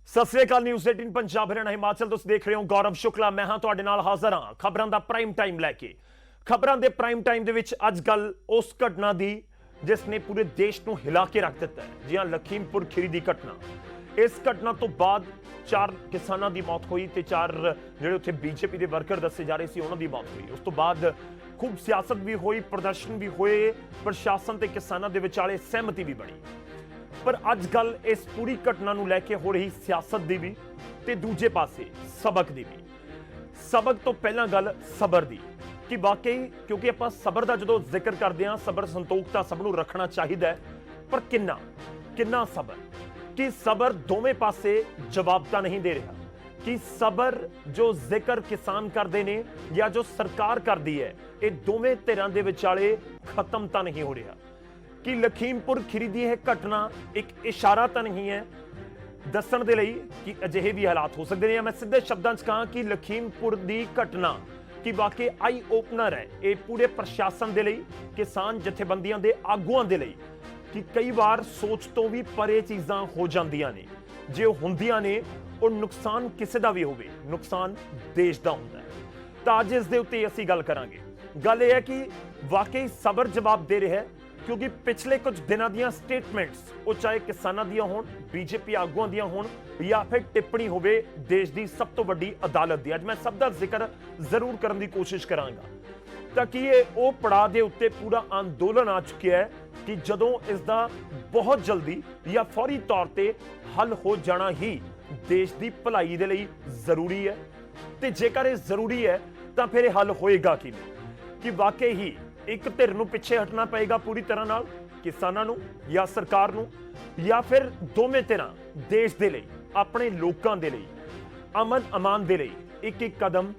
ਸਤਿ ਸ੍ਰੀ ਅਕਾਲ। News 18 Punjab Haryana Himachal ਤੁਸੀਂ ਦੇਖ ਰਹੇ ਹੋ। ਗੌਰਵ ਸ਼ੁਕਲਾ ਮੈਂ ਹਾਂ ਤੁਹਾਡੇ ਨਾਲ ਹਾਜ਼ਰ ਹਾਂ ਖਬਰਾਂ ਦਾ ਪ੍ਰਾਈਮ ਟਾਈਮ ਲੈ ਕੇ। ਖਬਰਾਂ ਦੇ ਪ੍ਰਾਈਮ ਟਾਈਮ ਦੇ ਵਿੱਚ ਅੱਜ ਗੱਲ ਉਸ ਘਟਨਾ ਦੀ ਜਿਸ ਨੇ ਪੂਰੇ ਦੇਸ਼ ਨੂੰ ਹਿਲਾ ਕੇ ਰੱਖ ਦਿੱਤਾ ਹੈ। ਜੀ ਹਾਂ, ਲਖੀਮਪੁਰ ਖੀਰੀ ਦੀ ਘਟਨਾ। ਇਸ ਘਟਨਾ ਤੋਂ ਬਾਅਦ 4 ਕਿਸਾਨਾਂ ਦੀ ਮੌਤ ਹੋਈ ਤੇ 4 ਜਿਹੜੇ ਉੱਥੇ ਬੀਜੇਪੀ ਦੇ ਵਰਕਰ ਦੱਸੇ ਜਾ ਰਹੇ ਸੀ ਉਹਨਾਂ ਦੀ ਮੌਤ ਹੋਈ। ਉਸ ਤੋਂ ਬਾਅਦ ਖੂਬ ਸਿਆਸਤ ਵੀ ਹੋਈ, ਪ੍ਰਦਰਸ਼ਨ ਵੀ ਹੋਏ, ਪ੍ਰਸ਼ਾਸਨ ਤੇ ਕਿਸਾਨਾਂ ਦੇ ਵਿਚਾਲੇ ਸਹਿਮਤੀ ਵੀ ਬਣੀ। ਪਰ ਅੱਜ ਗੱਲ ਇਸ ਪੂਰੀ ਘਟਨਾ ਨੂੰ ਲੈ ਕੇ ਹੋ ਰਹੀ ਸਿਆਸਤ ਦੀ ਵੀ ਤੇ ਦੂਜੇ ਪਾਸੇ ਸਬਕ ਦੀ ਵੀ। ਸਬਕ ਤੋਂ ਪਹਿਲਾਂ ਗੱਲ ਸਬਰ ਦੀ ਕਿ ਵਾਕਈ ਕਿਉਂਕਿ ਆਪਾਂ ਸਬਰ ਦਾ ਜਦੋਂ ਜ਼ਿਕਰ ਕਰਦੇ ਹਾਂ, ਸਬਰ ਸੰਤੋਖ ਤਾਂ ਸਭ ਨੂੰ ਰੱਖਣਾ ਚਾਹੀਦਾ ਹੈ, ਪਰ ਕਿੰਨਾ ਸਬਰ? ਕਿ ਸਬਰ ਦੋਵੇਂ ਪਾਸੇ ਜਵਾਬ ਤਾਂ ਨਹੀਂ ਦੇ ਰਿਹਾ। ਕਿ ਸਬਰ ਜੋ ਜ਼ਿਕਰ ਕਿਸਾਨ ਕਰਦੇ ਨੇ ਜਾਂ ਜੋ ਸਰਕਾਰ ਕਰਦੀ ਹੈ, ਇਹ ਦੋਵੇਂ ਧਿਰਾਂ ਦੇ ਵਿਚਾਲੇ ਖਤਮ ਤਾਂ ਨਹੀਂ ਹੋ ਰਿਹਾ। ਕਿ ਲਖੀਮਪੁਰ ਖੀਰੀ ਦੀ ਇਹ ਘਟਨਾ ਇੱਕ ਇਸ਼ਾਰਾ ਤਾਂ ਨਹੀਂ ਹੈ ਦੱਸਣ ਦੇ ਲਈ ਕਿ ਅਜਿਹੇ ਵੀ ਹਾਲਾਤ ਹੋ ਸਕਦੇ ਨੇ। ਮੈਂ ਸਿੱਧੇ ਸ਼ਬਦਾਂ 'ਚ ਕਹਾਂ ਕਿ ਲਖੀਮਪੁਰ ਦੀ ਘਟਨਾ ਕਿ ਵਾਕਈ ਆਈ ਓਪਨਰ ਹੈ ਇਹ ਪੂਰੇ ਪ੍ਰਸ਼ਾਸਨ ਦੇ ਲਈ, ਕਿਸਾਨ ਜਥੇਬੰਦੀਆਂ ਦੇ ਆਗੂਆਂ ਦੇ ਲਈ, ਕਿ ਕਈ ਵਾਰ ਸੋਚ ਤੋਂ ਵੀ ਪਰੇ ਚੀਜ਼ਾਂ ਹੋ ਜਾਂਦੀਆਂ ਨੇ। ਜੇ ਉਹ ਹੁੰਦੀਆਂ ਨੇ ਉਹ ਨੁਕਸਾਨ ਕਿਸੇ ਦਾ ਵੀ ਹੋਵੇ, ਨੁਕਸਾਨ ਦੇਸ਼ ਦਾ ਹੁੰਦਾ ਹੈ। ਤਾਂ ਅੱਜ ਇਸ ਦੇ ਉੱਤੇ ਅਸੀਂ ਗੱਲ ਕਰਾਂਗੇ। ਗੱਲ ਇਹ ਹੈ ਕਿ ਵਾਕਈ ਸਬਰ ਜਵਾਬ ਦੇ ਰਿਹਾ ਹੈ, ਕਿਉਂਕਿ ਪਿਛਲੇ ਕੁਝ ਦਿਨਾਂ ਦੀਆਂ ਸਟੇਟਮੈਂਟਸ, ਉਹ ਚਾਹੇ ਕਿਸਾਨਾਂ ਦੀਆਂ ਹੋਣ, ਬੀਜੇਪੀ ਆਗੂਆਂ ਦੀਆਂ ਹੋਣ, ਜਾਂ ਫਿਰ ਟਿੱਪਣੀ ਹੋਵੇ ਦੇਸ਼ ਦੀ ਸਭ ਤੋਂ ਵੱਡੀ ਅਦਾਲਤ ਦੀ, ਅੱਜ ਮੈਂ ਸਭ ਦਾ ਜ਼ਿਕਰ ਜ਼ਰੂਰ ਕਰਨ ਦੀ ਕੋਸ਼ਿਸ਼ ਕਰਾਂਗਾ ਤਾਂ ਕਿ ਇਹ ਉਹ ਪੜਾਅ ਦੇ ਉੱਤੇ ਪੂਰਾ ਅੰਦੋਲਨ ਆ ਚੁੱਕਿਆ ਹੈ ਕਿ ਜਦੋਂ ਇਸ ਦਾ ਬਹੁਤ ਜਲਦੀ ਜਾਂ ਫੌਰੀ ਤੌਰ ਤੇ ਹੱਲ ਹੋ ਜਾਣਾ ਹੀ ਦੇਸ਼ ਦੀ ਭਲਾਈ ਦੇ ਲਈ ਜ਼ਰੂਰੀ ਹੈ। ਤੇ ਜੇਕਰ ਇਹ ਜ਼ਰੂਰੀ ਹੈ ਤਾਂ ਫਿਰ ਇਹ ਹੱਲ ਹੋਏਗਾ ਕਿਵੇਂ? ਕਿ ਵਾਕਈ ਹੀ ਇੱਕ ਧਿਰ ਨੂੰ ਪਿੱਛੇ ਹਟਣਾ ਪਏਗਾ ਪੂਰੀ ਤਰ੍ਹਾਂ ਨਾਲ, ਕਿਸਾਨਾਂ ਨੂੰ ਜਾਂ ਸਰਕਾਰ ਨੂੰ, ਜਾਂ ਫਿਰ ਦੋਵੇਂ ਧਿਰਾਂ ਦੇਸ਼ ਦੇ ਲਈ, ਆਪਣੇ ਲੋਕਾਂ ਦੇ ਲਈ, ਅਮਨ ਅਮਾਨ ਦੇ ਲਈ ਇੱਕ ਇੱਕ ਕਦਮ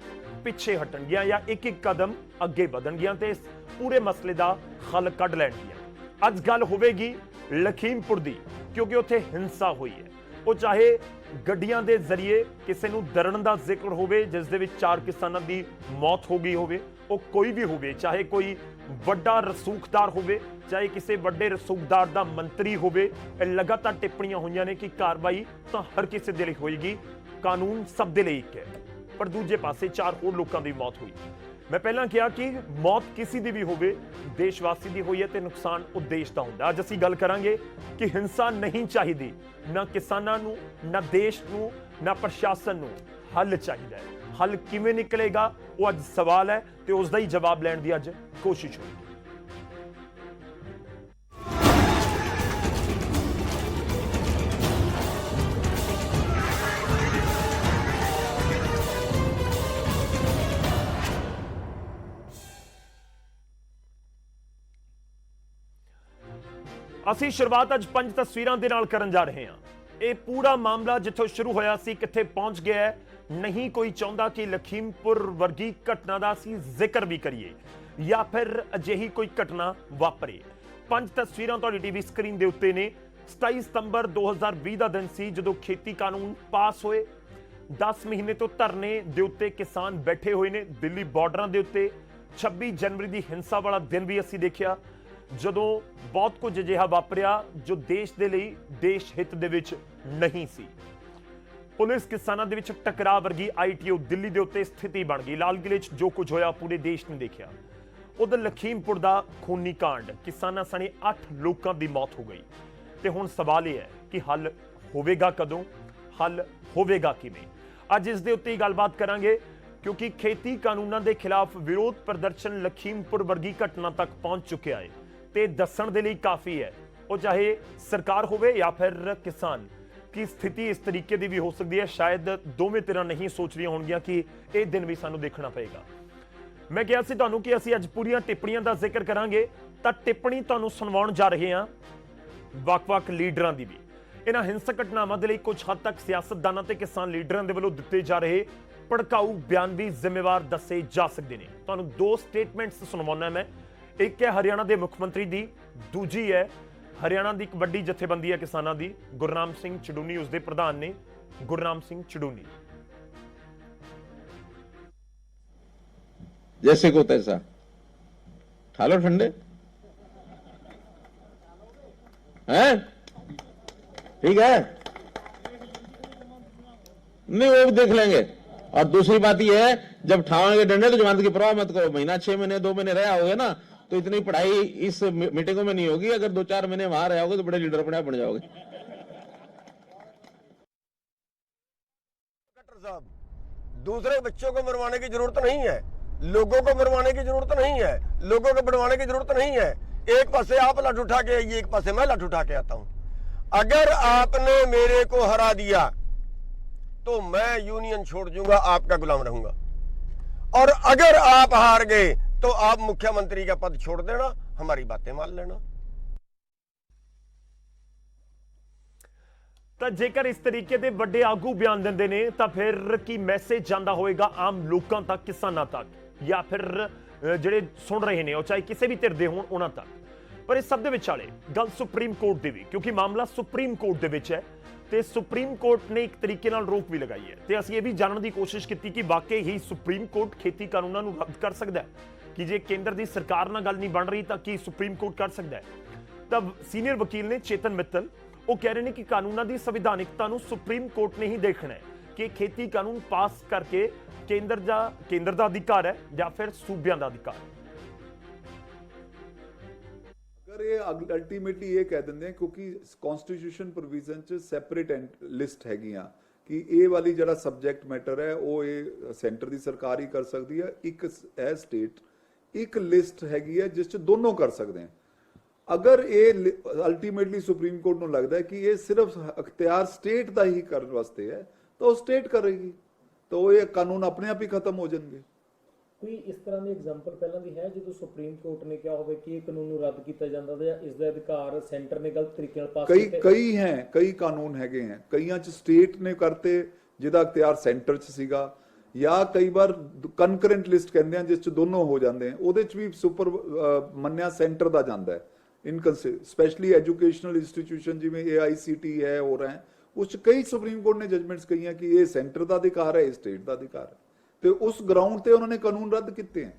ਪਿੱਛੇ ਹਟਣਗੀਆਂ ਜਾਂ ਇੱਕ ਇੱਕ ਕਦਮ ਅੱਗੇ ਵਧਣਗੀਆਂ ਤੇ ਇਸ ਪੂਰੇ ਮਸਲੇ ਦਾ ਹੱਲ ਕੱਢ ਲੈਣਗੀਆਂ। ਅੱਜ ਗੱਲ ਹੋਵੇਗੀ ਲਖੀਮਪੁਰ ਦੀ, ਕਿਉਂਕਿ ਉੱਥੇ ਹਿੰਸਾ ਹੋਈ ਹੈ। ਉਹ ਚਾਹੇ ਗੱਡੀਆਂ ਦੇ ਜ਼ਰੀਏ ਕਿਸੇ ਨੂੰ ਦਰੜਨ ਦਾ ਜ਼ਿਕਰ ਹੋਵੇ ਜਿਸ ਦੇ ਵਿੱਚ 4 ਕਿਸਾਨਾਂ ਦੀ ਮੌਤ ਹੋ ਗਈ ਹੋਵੇ, ਉਹ ਕੋਈ ਵੀ ਹੋਵੇ, ਚਾਹੇ ਕੋਈ ਵੱਡਾ ਰਸੂਖਦਾਰ ਹੋਵੇ, ਚਾਹੇ ਕਿਸੇ ਵੱਡੇ ਰਸੂਖਦਾਰ ਦਾ ਮੰਤਰੀ ਹੋਵੇ, ਲਗਾਤਾਰ ਟਿੱਪਣੀਆਂ ਹੋਈਆਂ ਨੇ ਕਿ ਕਾਰਵਾਈ ਤਾਂ ਹਰ ਕਿਸੇ ਦੇ ਲਈ ਹੋਏਗੀ, ਕਾਨੂੰਨ ਸਭ ਦੇ ਲਈ ਇੱਕ ਹੈ। ਪਰ ਦੂਜੇ ਪਾਸੇ 4 ਹੋਰ ਲੋਕਾਂ ਦੀ ਮੌਤ ਹੋਈ। ਮੈਂ ਪਹਿਲਾਂ ਕਿਹਾ ਕਿ ਮੌਤ ਕਿਸੇ ਦੀ ਵੀ ਹੋਵੇ, ਦੇਸ਼ ਵਾਸੀ ਦੀ ਹੋਈ ਹੈ ਤੇ ਨੁਕਸਾਨ ਉਹ ਦੇਸ਼ ਦਾ ਹੁੰਦਾ। ਅੱਜ ਅਸੀਂ ਗੱਲ ਕਰਾਂਗੇ ਕਿ ਹਿੰਸਾ ਨਹੀਂ ਚਾਹੀਦੀ, ਨਾ ਕਿਸਾਨਾਂ ਨੂੰ, ਨਾ ਦੇਸ਼ ਨੂੰ, ਨਾ ਪ੍ਰਸ਼ਾਸਨ ਨੂੰ। ਹੱਲ ਚਾਹੀਦਾ ਹੈ। ਹੱਲ ਕਿਵੇਂ ਨਿਕਲੇਗਾ ਉਹ ਅੱਜ ਸਵਾਲ ਹੈ ਤੇ ਉਸ ਦਾ ਹੀ ਜਵਾਬ ਲੈਣ ਦੀ ਅੱਜ ਕੋਸ਼ਿਸ਼ ਹੋਈ। ਅਸੀਂ ਸ਼ੁਰੂਆਤ ਅੱਜ 5 ਤਸਵੀਰਾਂ ਦੇ ਨਾਲ ਕਰਨ ਜਾ ਰਹੇ ਹਾਂ। ਇਹ ਪੂਰਾ ਮਾਮਲਾ ਜਿੱਥੋਂ ਸ਼ੁਰੂ ਹੋਇਆ ਸੀ ਕਿੱਥੇ ਪਹੁੰਚ ਗਿਆ ਹੈ, ਨਹੀਂ ਕੋਈ ਚਾਹੁੰਦਾ ਕਿ ਲਖੀਮਪੁਰ ਵਰਗੀ ਘਟਨਾ ਦਾ ਅਸੀਂ ਜ਼ਿਕਰ ਵੀ ਕਰੀਏ ਜਾਂ ਫਿਰ ਅਜਿਹੀ ਕੋਈ ਘਟਨਾ ਵਾਪਰੇ। 5 ਤਸਵੀਰਾਂ ਤੁਹਾਡੀ ਟੀਵੀ ਸਕਰੀਨ ਦੇ ਉੱਤੇ ਨੇ। 27 ਸਤੰਬਰ 2020 ਦਾ ਦਿਨ ਸੀ ਜਦੋਂ ਖੇਤੀ ਕਾਨੂੰਨ ਪਾਸ ਹੋਏ। 10 ਮਹੀਨੇ ਤੋਂ ਧਰਨੇ ਦੇ ਉੱਤੇ ਕਿਸਾਨ ਬੈਠੇ ਹੋਏ ਨੇ ਦਿੱਲੀ ਬਾਰਡਰਾਂ ਦੇ ਉੱਤੇ। 26 ਜਨਵਰੀ ਦੀ ਹਿੰਸਾ ਵਾਲਾ ਦਿਨ ਵੀ ਅਸੀਂ ਦੇਖਿਆ ਜਦੋਂ ਬਹੁਤ ਕੁਝ ਅਜਿਹਾ ਵਾਪਰਿਆ ਜੋ ਦੇਸ਼ ਦੇ ਲਈ, ਦੇਸ਼ ਹਿੱਤ ਦੇ ਵਿੱਚ ਨਹੀਂ ਸੀ। ਪੁਲਿਸ ਕਿਸਾਨਾਂ ਦੇ ਵਿੱਚ ਟਕਰਾਅ ਵਰਗੀ ITO ਦਿੱਲੀ ਦੇ ਉੱਤੇ ਸਥਿਤੀ ਬਣ ਗਈ। ਲਾਲ ਕਿਲੇ 'ਚ ਜੋ ਕੁਝ ਹੋਇਆ ਪੂਰੇ ਦੇਸ਼ ਨੇ ਦੇਖਿਆ। ਉਧਰ ਲਖੀਮਪੁਰ ਦਾ ਖੂਨੀ ਕਾਂਡ, ਕਿਸਾਨਾਂ ਸਣੇ 8 ਲੋਕਾਂ ਦੀ ਮੌਤ ਹੋ ਗਈ। ਤੇ ਹੁਣ ਸਵਾਲ ਇਹ ਹੈ ਕਿ ਹੱਲ ਹੋਵੇਗਾ ਕਦੋਂ, ਹੱਲ ਹੋਵੇਗਾ ਕਿਵੇਂ? ਅੱਜ ਇਸ ਦੇ ਉੱਤੇ ਹੀ ਗੱਲਬਾਤ ਕਰਾਂਗੇ ਕਿਉਂਕਿ ਖੇਤੀ ਕਾਨੂੰਨਾਂ ਦੇ ਖਿਲਾਫ ਵਿਰੋਧ ਪ੍ਰਦਰਸ਼ਨ ਲਖੀਮਪੁਰ ਵਰਗੀ ਘਟਨਾ ਤੱਕ ਪਹੁੰਚ ਚੁੱਕਿਆ ਹੈ ਤੇ ਦੱਸਣ ਦੇ ਲਈ ਕਾਫੀ ਹੈ। ਉਹ ਚਾਹੇ ਸਰਕਾਰ ਹੋਵੇ ਜਾਂ ਫਿਰ ਕਿਸਾਨ, ਕਿ ਸਥਿਤੀ ਇਸ ਤਰੀਕੇ ਦੀ ਵੀ ਹੋ ਸਕਦੀ ਹੈ। ਸ਼ਾਇਦ ਦੋਵੇਂ ਧਿਰਾਂ ਨਹੀਂ ਸੋਚ ਰਹੀਆਂ ਹੋਣਗੀਆਂ ਕਿ ਇਹ ਦਿਨ ਵੀ ਸਾਨੂੰ ਦੇਖਣਾ ਪਏਗਾ। ਮੈਂ ਕਿਹਾ ਸੀ ਤੁਹਾਨੂੰ ਕਿ ਅਸੀਂ ਅੱਜ ਪੂਰੀਆਂ ਟਿੱਪਣੀਆਂ ਦਾ ਜ਼ਿਕਰ ਕਰਾਂਗੇ, ਤਾਂ ਟਿੱਪਣੀ ਤੁਹਾਨੂੰ ਸੁਣਵਾਉਣ ਜਾ ਰਹੇ ਹਾਂ ਵੱਖ-ਵੱਖ ਲੀਡਰਾਂ ਦੀ ਵੀ। ਇਹਨਾਂ ਹਿੰਸਕ ਘਟਨਾਵਾਂ ਦੇ ਲਈ ਕੁਝ ਹੱਦ ਤੱਕ ਸਿਆਸਤਦਾਨਾਂ ਤੇ ਕਿਸਾਨ ਲੀਡਰਾਂ ਦੇ ਵੱਲੋਂ ਦਿੱਤੇ ਜਾ ਰਹੇ ਭੜਕਾਊ ਬਿਆਨ ਵੀ ਜ਼ਿੰਮੇਵਾਰ ਦੱਸੇ ਜਾ ਸਕਦੇ ਨੇ। ਤੁਹਾਨੂੰ 2 ਸਟੇਟਮੈਂਟਸ ਸੁਣਵਾਉਣਾ ਮੈਂ। ਇੱਕ ਹੈ ਹਰਿਆਣਾ ਦੇ ਮੁੱਖ ਮੰਤਰੀ ਦੀ, ਦੂਜੀ ਹੈ ਹਰਿਆਣਾ ਦੀ ਇੱਕ ਵੱਡੀ ਜਥੇਬੰਦੀ ਹੈ ਕਿਸਾਨਾਂ ਦੀ, ਗੁਰਨਾਮ ਸਿੰਘ ਚੜੂਨੀ ਉਸਦੇ ਪ੍ਰਧਾਨ ਨੇ, ਗੁਰਨਾਮ ਸਿੰਘ ਚੜੂਨੀ। जैसे को तैसा खा लो ठंडे हैं, ठीक है। नहीं, वो भी देख लेंगे। और दूसरी बात यह है, जब ठावेंगे डंडे तो जमानत की परवाह मत करो। महीना 6 महीने 2 महीने रहे होगे ना, तो इतनी पढ़ाई इस मीटिंगों में नहीं होगी। अगर 2-4 महीने वहां रहे होगे तो बड़े लीडर अपने आप बन जाओगे। साहब, दूसरे बच्चों को मरवाने की जरूरत नहीं है, लोगों को मरवाने की जरूरत नहीं है, लोगों को बढ़वाने की जरूरत नहीं है। एक पासे आप लठ उठा के आइए, एक पासे मैं लठ उठा के आता हूं। अगर आपने मेरे को हरा दिया तो मैं यूनियन छोड़ दूंगा, आपका गुलाम रहूंगा। और अगर आप हार गए तो आप मुख्यमंत्री का पद छोड़ देना, हमारी बातें मान लेना। ਤਾਂ ਜੇਕਰ ਇਸ ਤਰੀਕੇ ਦੇ ਵੱਡੇ ਆਗੂ ਬਿਆਨ ਦਿੰਦੇ ਨੇ ਤਾਂ ਫਿਰ ਕੀ ਮੈਸੇਜ ਜਾਂਦਾ ਹੋਏਗਾ ਆਮ ਲੋਕਾਂ ਤੱਕ, ਕਿਸਾਨਾਂ ਤੱਕ, ਜਾਂ ਫਿਰ ਜਿਹੜੇ ਸੁਣ ਰਹੇ ਨੇ ਉਹ ਚਾਹੇ ਕਿਸੇ ਵੀ ਧਿਰ ਦੇ ਹੋਣ ਉਹਨਾਂ ਤੱਕ। ਪਰ ਇਸ ਸਭ ਦੇ ਵਿਚਾਲੇ ਗੱਲ ਸੁਪਰੀਮ ਕੋਰਟ ਦੀ ਵੀ, ਕਿਉਂਕਿ ਮਾਮਲਾ ਸੁਪਰੀਮ ਕੋਰਟ ਦੇ ਵਿੱਚ ਹੈ ਤੇ ਸੁਪਰੀਮ ਕੋਰਟ ਨੇ ਇੱਕ ਤਰੀਕੇ ਨਾਲ ਰੋਕ ਵੀ ਲਗਾਈ ਹੈ ਤੇ ਅਸੀਂ ਇਹ ਵੀ ਜਾਣਨ ਦੀ ਕੋਸ਼ਿਸ਼ ਕੀਤੀ ਕਿ ਵਾਕਈ ਹੀ ਸੁਪਰੀਮ ਕੋਰਟ ਖੇਤੀ ਕਾਨੂੰਨਾਂ ਨੂੰ ਰੱਦ ਕਰ ਸਕਦਾ ਹੈ ਕਿ ਜੇ ਕੇਂਦਰ ਦੀ ਸਰਕਾਰ ਨਾਲ ਗੱਲ ਨਹੀਂ ਬਣ ਰਹੀ ਤਾਂ ਕੀ ਸੁਪਰੀਮ ਕੋਰਟ ਕਰ ਸਕਦਾ ਹੈ। ਤਾਂ ਸੀਨੀਅਰ ਵਕੀਲ ਨੇ ਚੇਤਨ ਮਿੱਤਲ, ਉਹ ਕਹਿ ਰਹੇ ਨੇ ਕਿ ਕਾਨੂੰਨਾਂ ਦੀ ਸੰਵਿਧਾਨਿਕਤਾ ਨੂੰ ਸੁਪਰੀਮ ਕੋਰਟ ਨੇ ਹੀ ਦੇਖਣਾ ਹੈ ਕਿ ਖੇਤੀ ਕਾਨੂੰਨ ਪਾਸ ਕਰਕੇ ਕੇਂਦਰ ਦਾ ਅਧਿਕਾਰ ਹੈ ਜਾਂ ਫਿਰ ਸੂਬਿਆਂ ਦਾ ਅਧਿਕਾਰ ਹੈ। अगर ये अल्टीमेटली ये कह देंगे क्योंकि कॉन्स्टिट्यूशन प्रोविजन च सैपरेट लिस्ट हैगियां कि ये वाली जरा सब्जेक्ट मैटर है वो ये सेंटर की सरकार ही कर सकती है, एक है स्टेट, एक लिस्ट हैगी है जिस च दोनों कर सकते हैं। अगर ये अल्टीमेटली सुप्रीम कोर्ट को लगता है कि ये सिर्फ अख्तियार स्टेट का ही करने वास्ते है तो स्टेट करेगी, तो ये कानून अपने आप ही खत्म हो जाएंगे। ਕੋਈ ਇਸ ਤਰ੍ਹਾਂ ਦੀ ਐਗਜ਼ਾਮਪਲ ਪਹਿਲਾਂ ਦੀ ਹੈ ਜਦੋਂ ਸੁਪਰੀਮ ਕੋਰਟ ਨੇ ਕਿਹਾ ਹੋਵੇ ਕਿ ਇਹ ਕਾਨੂੰਨ ਨੂੰ ਰੱਦ ਕੀਤਾ ਜਾਂਦਾ ਜਾਂ ਇਸ ਦਾ ਅਧਿਕਾਰ ਸੈਂਟਰ ਨੇ ਗਲਤ ਤਰੀਕੇ ਨਾਲ ਪਾਸ ਕੀਤੇ? ਕਈ ਕਾਨੂੰਨ ਹੈਗੇ ਹੈ, ਕਈਆਂ ਚ ਸਟੇਟ ਨੇ ਕਰਤੇ ਜਿਹਦਾ ਅਖਤਿਆਰ ਸੈਂਟਰ ਚ ਸੀਗਾ, ਜਾਂ ਕਈ ਵਾਰ ਕਨਕਰੈਂਟ ਲਿਸਟ ਕਹਿੰਦੇ ਆ ਜਿਸ ਚ ਦੋਨੋਂ ਹੋ ਜਾਂਦੇ ਆ, ਉਹਦੇ ਚ ਵੀ ਸੁਪਰ ਮੰਨਿਆ ਸੈਂਟਰ ਦਾ ਜਾਂਦਾ ਹੈ। ਸਪੈਸ਼ਲੀ ਐਜੂਕੇਸ਼ਨਲ ਇੰਸਟੀਟਿਊਸ਼ਨ ਜਿਵੇਂ AICT ਹੈ ਹੋਰ ਹੈ, ਉਸ ਚ ਕਈ ਸੁਪਰੀਮ ਕੋਰਟ ਨੇ ਜਜਮੈਂਟਸ ਕਹੀਆਂ ਕਿ ਇਹ ਸੈਂਟਰ ਦਾ ਅਧਿਕਾਰ ਹੈ, ਇਹ ਸਟੇਟ ਦਾ ਅਧਿਕਾਰ ਹੈ, ਤੇ ਉਸ ਗਰਾਊਂਡ ਤੇ ਉਹਨਾਂ ਨੇ ਕਾਨੂੰਨ ਰੱਦ ਕੀਤੇ ਹੈ।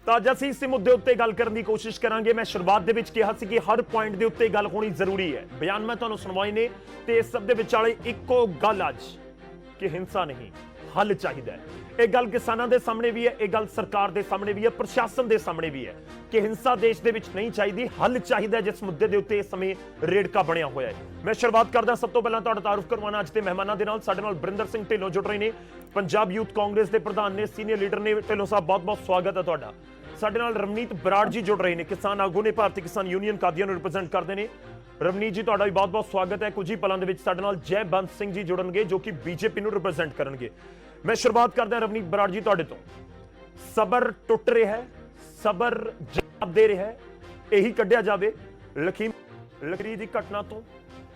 ਤਾਂ ਅੱਜ ਅਸੀਂ ਇਸ ਮੁੱਦੇ ਉੱਤੇ ਗੱਲ ਕਰਨ ਦੀ ਕੋਸ਼ਿਸ਼ ਕਰਾਂਗੇ। ਮੈਂ ਸ਼ੁਰੂਆਤ ਦੇ ਵਿੱਚ ਕਿਹਾ ਸੀ ਕਿ ਹਰ ਪੁਆਇੰਟ ਦੇ ਉੱਤੇ ਗੱਲ ਹੋਣੀ ਜ਼ਰੂਰੀ ਹੈ। ਬਿਆਨ ਮੈਂ ਤੁਹਾਨੂੰ ਸੁਣਵਾਏ ਨੇ ਤੇ ਇਸ ਸਭ ਦੇ ਵਿਚਾਲੇ ਇੱਕੋ ਗੱਲ ਅੱਜ ਕਿ ਹਿੰਸਾ ਨਹੀਂ, ਹੱਲ ਚਾਹੀਦਾ ਹੈ। ਇਹ ਗੱਲ ਕਿਸਾਨਾਂ ਦੇ ਸਾਹਮਣੇ ਵੀ ਹੈ, ਇਹ ਗੱਲ ਸਰਕਾਰ ਦੇ ਸਾਹਮਣੇ ਵੀ ਹੈ, ਪ੍ਰਸ਼ਾਸਨ ਦੇ ਸਾਹਮਣੇ ਵੀ ਹੈ ਕਿ ਹਿੰਸਾ ਦੇਸ਼ ਦੇ ਵਿੱਚ ਨਹੀਂ ਚਾਹੀਦੀ, ਹੱਲ ਚਾਹੀਦਾ, ਜਿਸ ਮੁੱਦੇ ਦੇ ਉੱਤੇ ਇਸ ਸਮੇਂ ਰੇੜਕਾ ਬਣਿਆ ਹੋਇਆ ਹੈ। ਮੈਂ ਸ਼ੁਰੂਆਤ ਕਰਦਾ ਸਭ ਤੋਂ ਪਹਿਲਾਂ ਤੁਹਾਡਾ ਤਾਰੁਫ ਕਰਵਾਉਣਾ ਅੱਜ ਦੇ ਮਹਿਮਾਨਾਂ ਦੇ ਨਾਲ। ਸਾਡੇ ਨਾਲ ਬਰਿੰਦਰ ਸਿੰਘ ਢਿੱਲੋਂ ਜੁੜ ਰਹੇ ਨੇ, ਪੰਜਾਬ ਯੂਥ ਕਾਂਗਰਸ ਦੇ ਪ੍ਰਧਾਨ ਨੇ, ਸੀਨੀਅਰ ਲੀਡਰ ਨੇ। ਢਿੱਲੋਂ ਸਾਹਿਬ ਬਹੁਤ-ਬਹੁਤ ਸਵਾਗਤ ਹੈ ਤੁਹਾਡਾ। ਸਾਡੇ ਨਾਲ ਰਵਨੀਤ ਬਰਾੜ ਜੀ ਜੁੜ ਰਹੇ ਨੇ, ਕਿਸਾਨ ਆਗੂ ਨੇ, ਭਾਰਤੀ ਕਿਸਾਨ ਯੂਨੀਅਨ ਕਾਦੀਆਂ ਨੂੰ ਰਿਪਰੈਜ਼ੈਂਟ ਕਰਦੇ ਨੇ। ਰਵਨੀਤ ਜੀ ਤੁਹਾਡਾ ਵੀ ਬਹੁਤ-ਬਹੁਤ ਸਵਾਗਤ ਹੈ। ਕੁਝ ਹੀ ਪਲਾਂ ਦੇ ਵਿੱਚ ਸਾਡੇ ਨਾਲ ਜੈ ਬੰਦ ਸਿੰਘ ਜੀ ਜੁੜਨਗੇ ਜੋ ਕਿ BJP ਨੂੰ ਰਿਪਰੈਜ਼ੈਂਟ ਕਰਨਗੇ। ਮੈਂ ਸ਼ੁਰੂਆਤ ਕਰਦਾ ਰਵਨੀਤ ਬਰਾੜ ਜੀ ਤੁਹਾਡੇ ਤੋਂ। ਸਬਰ ਟੁੱਟ ਰਿਹਾ ਹੈ, ਸਬਰ ਜਵਾਬ ਦੇ ਰਿਹਾ ਹੈ, ਇਹੀ ਕੱਢਿਆ ਜਾਵੇ ਲਖੀਮਪੁਰ ਦੀ ਘਟਨਾ ਤੋਂ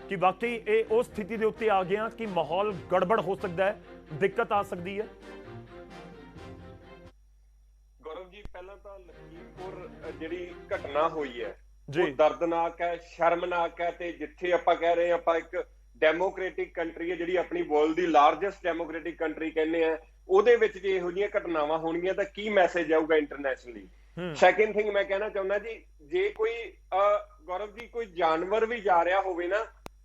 ਕਿ ਵਾਕਈ ਇਹ ਉਸ ਸਥਿਤੀ ਦੇ ਉੱਤੇ ਆ ਗਿਆ ਕਿ ਮਾਹੌਲ ਗੜਬੜ ਹੋ ਸਕਦਾ ਹੈ, ਦਿੱਕਤ ਆ ਸਕਦੀ ਹੈ। ਗੌਰਵ ਜੀ, ਪਹਿਲਾਂ ਤਾਂ ਲਖੀਮਪੁਰ ਜਿਹੜੀ ਘਟਨਾ ਹੋਈ ਹੈ ਜੀ, ਉਹ ਦਰਦਨਾਕ ਹੈ, ਸ਼ਰਮਨਾਕ ਹੈ, ਤੇ ਜਿੱਥੇ ਆਪਾਂ ਕਹਿ ਰਹੇ ਹਾਂ ਆਪਾਂ ਇੱਕ ਡੈਮੋਕ੍ਰੈਟਿਕ ਕੰਟਰੀ ਹੈ, ਜਿਹੜੀ ਆਪਣੀ ਵਰਲਡ ਦੀ ਲਾਰਜੈਸਟ ਡੈਮੋਕ੍ਰੈਟਿਕ ਕੰਟਰੀ ਕਹਿੰਦੇ ਆ, ਉਹਦੇ ਵਿੱਚ ਜੇ ਇਹੋ ਜਿਹੀਆਂ ਘਟਨਾਵਾਂ ਹੋਣਗੀਆਂ ਤਾਂ ਕੀ ਮੈਸੇਜ ਆਊਗਾ ਇੰਟਰਨੈਸ਼ਨਲੀ। ਸੈਕੰਡ ਥਿੰਗ ਮੈਂ ਕਹਿਣਾ ਚਾਹੁੰਦਾ ਜੀ, ਜੇ ਕੋਈ ਗੌਰਵ ਜੀ ਕੋਈ ਜਾਨਵਰ ਵੀ ਜਾ ਰਿਹਾ ਹੋਵੇ ਨਾ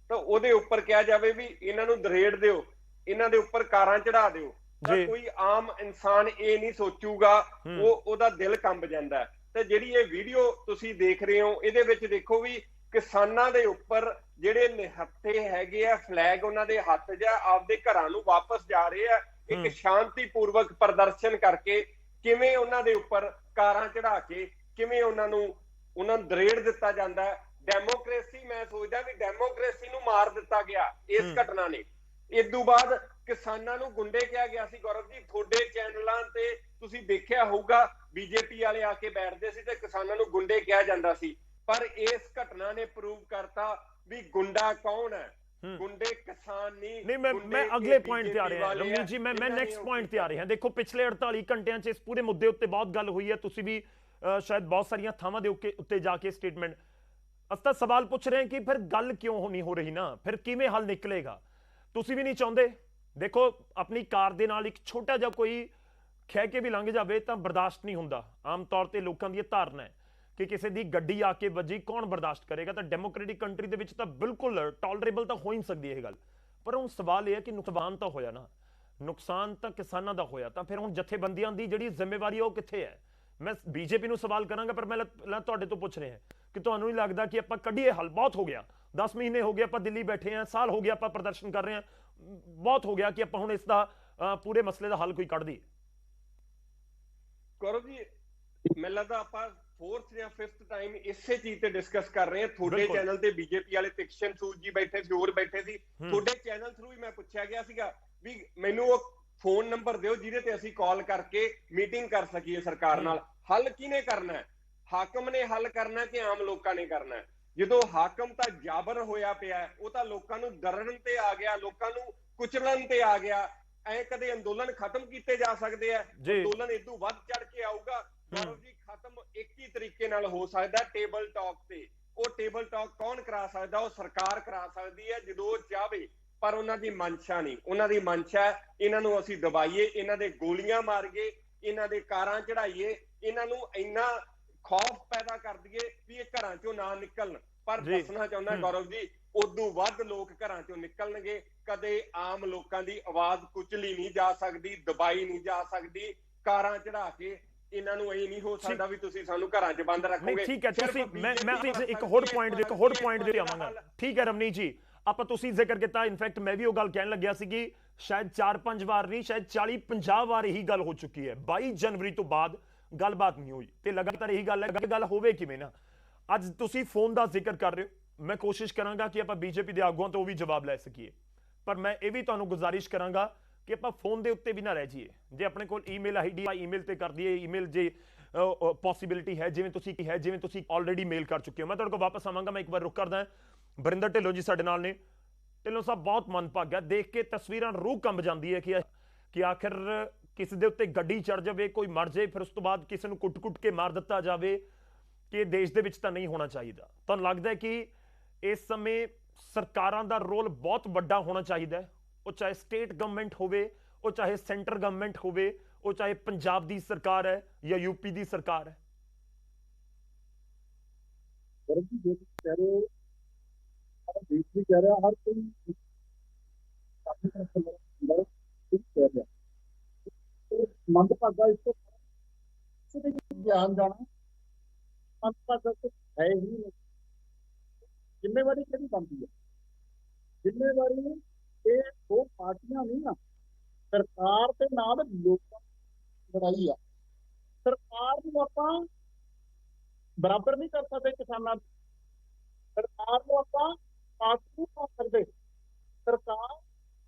ਤਾਂ ਉਹਦੇ ਉੱਪਰ ਕਿਹਾ ਜਾਵੇ ਵੀ ਇਹਨਾਂ ਨੂੰ ਦਰੇੜ ਦਿਓ, ਇਹਨਾਂ ਦੇ ਉੱਪਰ ਕਾਰਾਂ ਚੜਾ ਦਿਓ, ਤਾਂ ਕੋਈ ਆਮ ਇਨਸਾਨ ਇਹ ਨਹੀਂ ਸੋਚੂਗਾ, ਉਹਦਾ ਦਿਲ ਕੰਬ ਜਾਂਦਾ। ਤੇ ਜਿਹੜੀ ਇਹ ਵੀਡੀਓ ਤੁਸੀਂ ਦੇਖ ਰਹੇ ਹੋ ਇਹਦੇ ਵਿੱਚ ਦੇਖੋ ਵੀ ਕਿਸਾਨਾਂ ਦੇ ਉੱਪਰ ਜਿਹੜੇ ਨਿਹੱਥੇ ਹੈਗੇ ਆ, ਫਲੈਗ ਉਹਨਾਂ ਦੇ ਹੱਥ 'ਚ ਆਪਦੇ ਘਰਾਂ ਨੂੰ ਵਾਪਸ ਜਾ ਰਹੇ ਆ, ਇੱਕ ਸ਼ਾਂਤੀਪੂਰਵਕ ਪ੍ਰਦਰਸ਼ਨ ਕਰਕੇ ਕਿਵੇਂ ਉਹਨਾਂ ਦੇ ਉੱਪਰ ਕਾਰਾਂ ਚੜਾ ਕੇ ਕਿਵੇਂ ਉਹਨਾਂ ਨੂੰ ਦਰੇੜ ਦਿੱਤਾ ਜਾਂਦਾ ਹੈ। ਡੈਮੋਕ੍ਰੇਸੀ, ਮੈਂ ਸੋਚਦਾ ਵੀ ਡੈਮੋਕ੍ਰੇਸੀ ਨੂੰ ਮਾਰ ਦਿੱਤਾ ਗਿਆ ਇਸ ਘਟਨਾ ਨੇ। ਇਸ ਤੋਂ ਬਾਅਦ ਕਿਸਾਨਾਂ ਨੂੰ ਗੁੰਡੇ ਕਿਹਾ ਗਿਆ ਸੀ। ਗੌਰਵ ਜੀ, ਤੁਹਾਡੇ ਚੈਨਲਾਂ ਤੇ ਤੁਸੀਂ ਦੇਖਿਆ ਹੋਊਗਾ BJP ਵਾਲੇ ਆ ਕੇ ਬੈਠਦੇ ਸੀ ਤੇ ਕਿਸਾਨਾਂ ਨੂੰ ਗੁੰਡੇ ਕਿਹਾ ਜਾਂਦਾ ਸੀ, ਪਰ ਇਸ ਘਟਨਾ ਨੇ ਪ੍ਰੂਵ ਕਰਤਾ ਵੀ ਗੁੰਡਾ ਕੌਣ ਹੈ। ਗੁੰਡੇ ਕਿਸਾਨ ਨਹੀਂ। ਮੈਂ ਅਗਲੇ ਪੁਆਇੰਟ ਤੇ ਆ ਰਿਹਾ ਰਮਨੀਤ ਜੀ, ਮੈਂ ਨੈਕਸਟ ਪੁਆਇੰਟ ਤੇ ਆ ਰਿਹਾ। ਦੇਖੋ, ਪਿਛਲੇ 48 ਘੰਟਿਆਂ 'ਚ ਇਸ ਪੂਰੇ ਮੁੱਦੇ ਉੱਤੇ ਬਹੁਤ ਗੱਲ ਹੋਈ ਹੈ। ਤੁਸੀਂ ਵੀ ਸ਼ਾਇਦ ਬਹੁਤ ਸਾਰੀਆਂ ਥਾਵਾਂ ਦੇ ਉੱਤੇ ਜਾ ਕੇ ਸਟੇਟਮੈਂਟ, ਅਸੀਂ ਤਾਂ ਸਵਾਲ ਪੁੱਛ ਰਹੇ ਹਾਂ ਕਿ ਫਿਰ ਗੱਲ ਕਿਉਂ ਨਹੀਂ ਹੋ ਰਹੀ ਨਾ, ਫਿਰ ਕਿਵੇਂ ਹੱਲ ਨਿਕਲੇਗਾ? ਤੁਸੀਂ ਵੀ ਨਹੀਂ ਚਾਹੁੰਦੇ। ਦੇਖੋ, ਆਪਣੀ ਕਾਰ ਦੇ ਨਾਲ ਇੱਕ ਛੋਟਾ ਜਿਹਾ ਕੋਈ ਖਹਿ ਕੇ ਵੀ ਲੰਘ ਜਾਵੇ ਤਾਂ ਬਰਦਾਸ਼ਤ ਨਹੀਂ ਹੁੰਦਾ। ਆਮ ਤੌਰ ਤੇ ਲੋਕਾਂ ਦੀ ਇਹ ਧਾਰਨਾ ਹੈ ਕਿ ਕਿਸੇ ਦੀ ਗੱਡੀ ਆ ਕੇ ਵੱਜੀ ਕੌਣ ਬਰਦਾਸ਼ਤ ਕਰੇਗਾ। ਤਾਂ ਡੈਮੋਕ੍ਰੈਟਿਕ ਕੰਟਰੀ ਦੇ ਵਿੱਚ ਤਾਂ ਬਿਲਕੁਲ ਟੋਲਰੇਬਲ ਤਾਂ ਹੋ ਹੀ ਨਹੀਂ ਸਕਦੀ ਇਹ ਗੱਲ। ਪਰ ਹੁਣ ਸਵਾਲ ਇਹ ਹੈ ਕਿ ਨੁਕਸਾਨ ਤਾਂ ਹੋਇਆ ਨਾ, ਨੁਕਸਾਨ ਤਾਂ ਕਿਸਾਨਾਂ ਦਾ ਹੋਇਆ, ਤਾਂ ਫਿਰ ਹੁਣ ਜਥੇਬੰਦੀਆਂ ਦੀ ਜਿਹੜੀ ਜ਼ਿੰਮੇਵਾਰੀ ਹੈ ਉਹ ਕਿੱਥੇ ਹੈ? ਮੈਂ ਬੀਜੇਪੀ ਨੂੰ ਸਵਾਲ ਕਰਾਂਗਾ, ਪਰ ਮੈਂ ਤੁਹਾਡੇ ਤੋਂ ਪੁੱਛ ਰਿਹਾ ਕਿ ਤੁਹਾਨੂੰ ਨਹੀਂ ਲੱਗਦਾ ਕਿ ਆਪਾਂ ਕੱਢੀਏ ਹੱਲ? ਬਹੁਤ ਹੋ ਗਿਆ, 10 ਮਹੀਨੇ ਹੋ ਗਏ ਆਪਾਂ ਦਿੱਲੀ ਬੈਠੇ ਹਾਂ, ਸਾਲ ਹੋ ਗਿਆ ਆਪਾਂ ਪ੍ਰਦਰਸ਼ਨ ਕਰ ਰਹੇ ਹਾਂ, ਬਹੁਤ ਹੋ ਗਿਆ ਕਿ ਆਪਾਂ ਹੁਣ ਇਸ ਦਾ ਪੂਰੇ ਮਸਲੇ ਦਾ ਹੱਲ ਕੋਈ ਕੱਢ ਦਈਏ। ਗੌਰਵ ਜੀ, ਮੈਨੂੰ ਲੱਗਦਾ ਆਪਾਂ 4th ਜਾਂ 5th ਟਾਈਮ ਇਸੇ ਚੀਜ਼ ਤੇ ਡਿਸਕਸ ਕਰ ਰਹੇ ਹਾਂ। ਤੁਹਾਡੇ ਚੈਨਲ ਤੇ ਬੀਜੇਪੀ ਵਾਲੇ ਤਿਕਸ਼ਨ ਸੂਦ ਜੀ ਬੈਠੇ ਸੀ, ਹੋਰ ਬੈਠੇ ਸੀ, ਤੁਹਾਡੇ ਚੈਨਲ ਥਰੂ ਹੀ ਮੈਂ ਪੁੱਛਿਆ ਗਿਆ ਸੀਗਾ ਵੀ ਮੈਨੂੰ ਉਹ ਫੋਨ ਨੰਬਰ ਦਿਓ ਜਿਹਦੇ ਤੇ ਅਸੀਂ ਕਾਲ ਕਰਕੇ ਮੀਟਿੰਗ ਕਰ ਸਕੀਏ ਸਰਕਾਰ ਨਾਲ। ਹੱਲ ਕਿਹਨੇ ਕਰਨਾ ਹੈ? ਹਾਕਮ ਨੇ ਹੱਲ ਕਰਨਾ ਕਿ ਆਮ ਲੋਕਾਂ ਨੇ ਕਰਨਾ ਹੈ? ਜਦੋਂ ਹਾਕਮ ਤਾਂ ਜਾਬਰ ਹੋਇਆ ਪਿਆ, ਉਹ ਤਾਂ ਲੋਕਾਂ ਨੂੰ ਦਰੜਨ ਤੇ ਆ ਗਿਆ, ਲੋਕਾਂ ਨੂੰ ਕੁਚਲਣ ਤੇ ਆ ਗਿਆ। ਐ ਕਦੇ ਅੰਦੋਲਨ ਖਤਮ ਕੀਤੇ ਜਾ ਸਕਦੇ ਆ? ਅੰਦੋਲਨ ਇਦੋਂ ਵੱਧ ਚੜ ਕੇ ਆਊਗਾ। ਗੌਰਵ ਜੀ, ਖਤਮ ਇੱਕ ਹੀ ਤਰੀਕੇ ਨਾਲ ਹੋ ਸਕਦਾ, ਟੇਬਲ ਟਾਕ ਤੇ। ਉਹ ਟੇਬਲ ਟਾਕ ਕੌਣ ਕਰਾ ਸਕਦਾ? ਉਹ ਸਰਕਾਰ ਕਰਾ ਸਕਦੀ ਹੈ ਜਦੋਂ ਉਹ ਚਾਹਵੇ, ਪਰ ਉਹਨਾਂ ਦੀ ਮਨਸ਼ਾ ਨਹੀਂ। ਉਹਨਾਂ ਦੀ ਮਨਸ਼ਾ ਇਹਨਾਂ ਨੂੰ ਅਸੀਂ ਦਬਾਈਏ, ਇਹਨਾਂ ਦੇ ਗੋਲੀਆਂ ਮਾਰੀਏ, ਇਹਨਾਂ ਦੇ ਕਾਰਾਂ ਚੜਾਈਏ, ਇਹਨਾਂ ਨੂੰ ਇੰਨਾ ਖੌਫ ਪੈਦਾ ਕਰ ਦਈਏ ਵੀ ਇਹ ਘਰਾਂ ਚੋਂ ਨਾ ਨਿਕਲਣ। ਪਰ ਦੱਸਣਾ ਚਾਹੁੰਦਾ ਗੌਰਵ ਜੀ, ਉਦੋਂ ਵੱਧ ਲੋਕ ਘਰਾਂ ਚੋਂ ਨਿਕਲਣਗੇ। ਕਦੇ ਆਮ ਲੋਕਾਂ ਦੀ ਆਵਾਜ਼ ਕੁਚਲੀ ਨਹੀਂ ਜਾ ਸਕਦੀ, ਦਬਾਈ ਨਹੀਂ ਜਾ ਸਕਦੀ। ਕਾਰਾਂ ਚੜਾ ਕੇ ਇਹਨਾਂ ਨੂੰ ਇਹ ਨਹੀਂ ਹੋ ਸਕਦਾ ਵੀ ਤੁਸੀਂ ਸਾਨੂੰ ਘਰਾਂ 'ਚ ਬੰਦ ਰੱਖੋਗੇ। ਠੀਕ ਹੈ, ਤੁਸੀਂ ਮੈਂ ਇੱਕ ਹੋਰ ਪੁਆਇੰਟ ਦੇ ਆਵਾਂਗਾ। ਠੀਕ ਹੈ ਰਮਨੀਤ ਜੀ, ਆਪਾਂ ਤੁਸੀਂ ਜ਼ਿਕਰ ਕੀਤਾ, ਇਨਫੈਕਟ ਮੈਂ ਵੀ ਉਹ ਗੱਲ ਕਹਿਣ ਲੱਗਿਆ ਸੀ ਕਿ ਸ਼ਾਇਦ 4-5 ਵਾਰ ਨਹੀਂ, ਸ਼ਾਇਦ 40-50 ਵਾਰ ਇਹੀ ਗੱਲ ਹੋ ਚੁੱਕੀ ਹੈ। 22 ਜਨਵਰੀ ਤੋਂ ਬਾਅਦ ਗੱਲਬਾਤ ਨਹੀਂ ਹੋਈ ਤੇ ਲਗਾਤਾਰ ਇਹੀ ਗੱਲ ਹੈ। ਗੱਲ ਹੋਵੇ ਕਿਵੇਂ ਨਾ? ਅੱਜ ਤੁਸੀਂ ਫੋਨ ਦਾ ਜ਼ਿਕਰ ਕਰ ਰਹੇ ਹੋ, ਮੈਂ ਕੋਸ਼ਿਸ਼ ਕਰਾਂਗਾ ਕਿ ਆਪਾਂ ਬੀਜੇਪੀ ਦੇ ਆਗੂਆਂ ਤੋਂ ਵੀ ਜਵਾਬ ਲੈ ਸਕੀਏ, ਪਰ ਮੈਂ ਇਹ ਵੀ ਤੁਹਾਨੂੰ ਗੁਜ਼ਾਰਿਸ਼ ਕਰਾਂਗਾ ਕਿ ਆਪਾਂ ਫੋਨ ਦੇ ਉੱਤੇ ਵੀ ਨਾ ਰਹਿ ਜਾਈਏ। ਜੇ ਆਪਣੇ ਕੋਲ ਈਮੇਲ ਆਈਡੀ ਆ, ਈਮੇਲ ਤੇ ਕਰ ਦਈਏ। ਈਮੇਲ ਜੇ ਪੋਸੀਬਿਲਿਟੀ ਹੈ, ਜਿਵੇਂ ਤੁਸੀਂ ਆਲਰੇਡੀ ਮੇਲ ਕਰ ਚੁੱਕੇ ਹੋ। ਮੈਂ ਤੁਹਾਡੇ ਕੋਲ ਵਾਪਸ ਆਵਾਂਗਾ, ਮੈਂ ਇੱਕ ਵਾਰ ਰੁਕ ਕਰਦਾ। ਬਰਿੰਦਰ ਢਿੱਲੋਂ ਜੀ ਸਾਡੇ ਨਾਲ ਨੇ। ਢਿੱਲੋਂ ਸਾਹਿਬ, ਬਹੁਤ ਮੰਦਭਾਗਾ ਦੇਖ ਕੇ ਤਸਵੀਰਾਂ, ਰੂਹ ਕੰਬ ਜਾਂਦੀ ਹੈ ਕਿ ਆਖਿਰ ਕਿਸੇ ਦੇ ਉੱਤੇ ਗੱਡੀ ਚੜ ਜਾਵੇ, ਕੋਈ ਮਰ ਜਾਏ, ਫਿਰ ਉਸ ਤੋਂ ਬਾਅਦ ਕਿਸੇ ਨੂੰ ਕੁੱਟ-ਕੁੱਟ ਕੇ ਮਾਰ ਦਿੱਤਾ ਜਾਵੇ, ਕਿ ਇਹ ਦੇਸ਼ ਦੇ ਵਿੱਚ ਤਾਂ ਨਹੀਂ ਹੋਣਾ ਚਾਹੀਦਾ। ਤੁਹਾਨੂੰ ਲੱਗਦਾ ਹੈ ਕਿ ਇਸ ਸਮੇਂ ਸਰਕਾਰਾਂ ਦਾ ਰੋਲ ਬਹੁਤ ਵੱਡਾ ਹੋਣਾ ਚਾਹੀਦਾ ਹੈ? ਉਹ ਚਾਹੇ ਸਟੇਟ ਗਵਰਨਮੈਂਟ ਹੋਵੇ, ਉਹ ਚਾਹੇ ਸੈਂਟਰ ਗਵਰਨਮੈਂਟ ਹੋਵੇ, ਉਹ ਚਾਹੇ ਪੰਜਾਬ ਦੀ ਸਰਕਾਰ ਹੈ ਜਾਂ ਯੂਪੀ ਦੀ ਸਰਕਾਰ ਹੈ। ਦੇਸ਼ ਵੀ ਕਹਿ ਰਿਹਾ, ਹਰ ਕੋਈ ਮੰਦਭਾਗਾ ਇਸ ਤੋਂ ਗਿਆਨ ਜਾਣਾ ਮੰਦਭਾਗਾ ਤਾਂ ਹੈ ਹੀ ਨਹੀਂ। ਜ਼ਿੰਮੇਵਾਰੀ ਕਿਹੜੀ ਬਣਦੀ ਹੈ? ਜ਼ਿੰਮੇਵਾਰੀ ਇਹ ਦੋ ਪਾਰਟੀਆਂ ਨਹੀਂ ਆ, ਸਰਕਾਰ ਤੇ ਨਾਲ ਲੋਕਾਂ ਦੀ ਲੜਾਈ ਆ। ਸਰਕਾਰ ਨੂੰ ਆਪਾਂ ਬਰਾਬਰ ਨਹੀਂ ਕਰ ਸਕਦੇ ਕਿਸਾਨਾਂ ਦੀ, ਸਰਕਾਰ ਨੂੰ ਆਪਾਂ ਪਾਸ ਨਹੀਂ ਕਰ ਸਕਦੇ। ਸਰਕਾਰ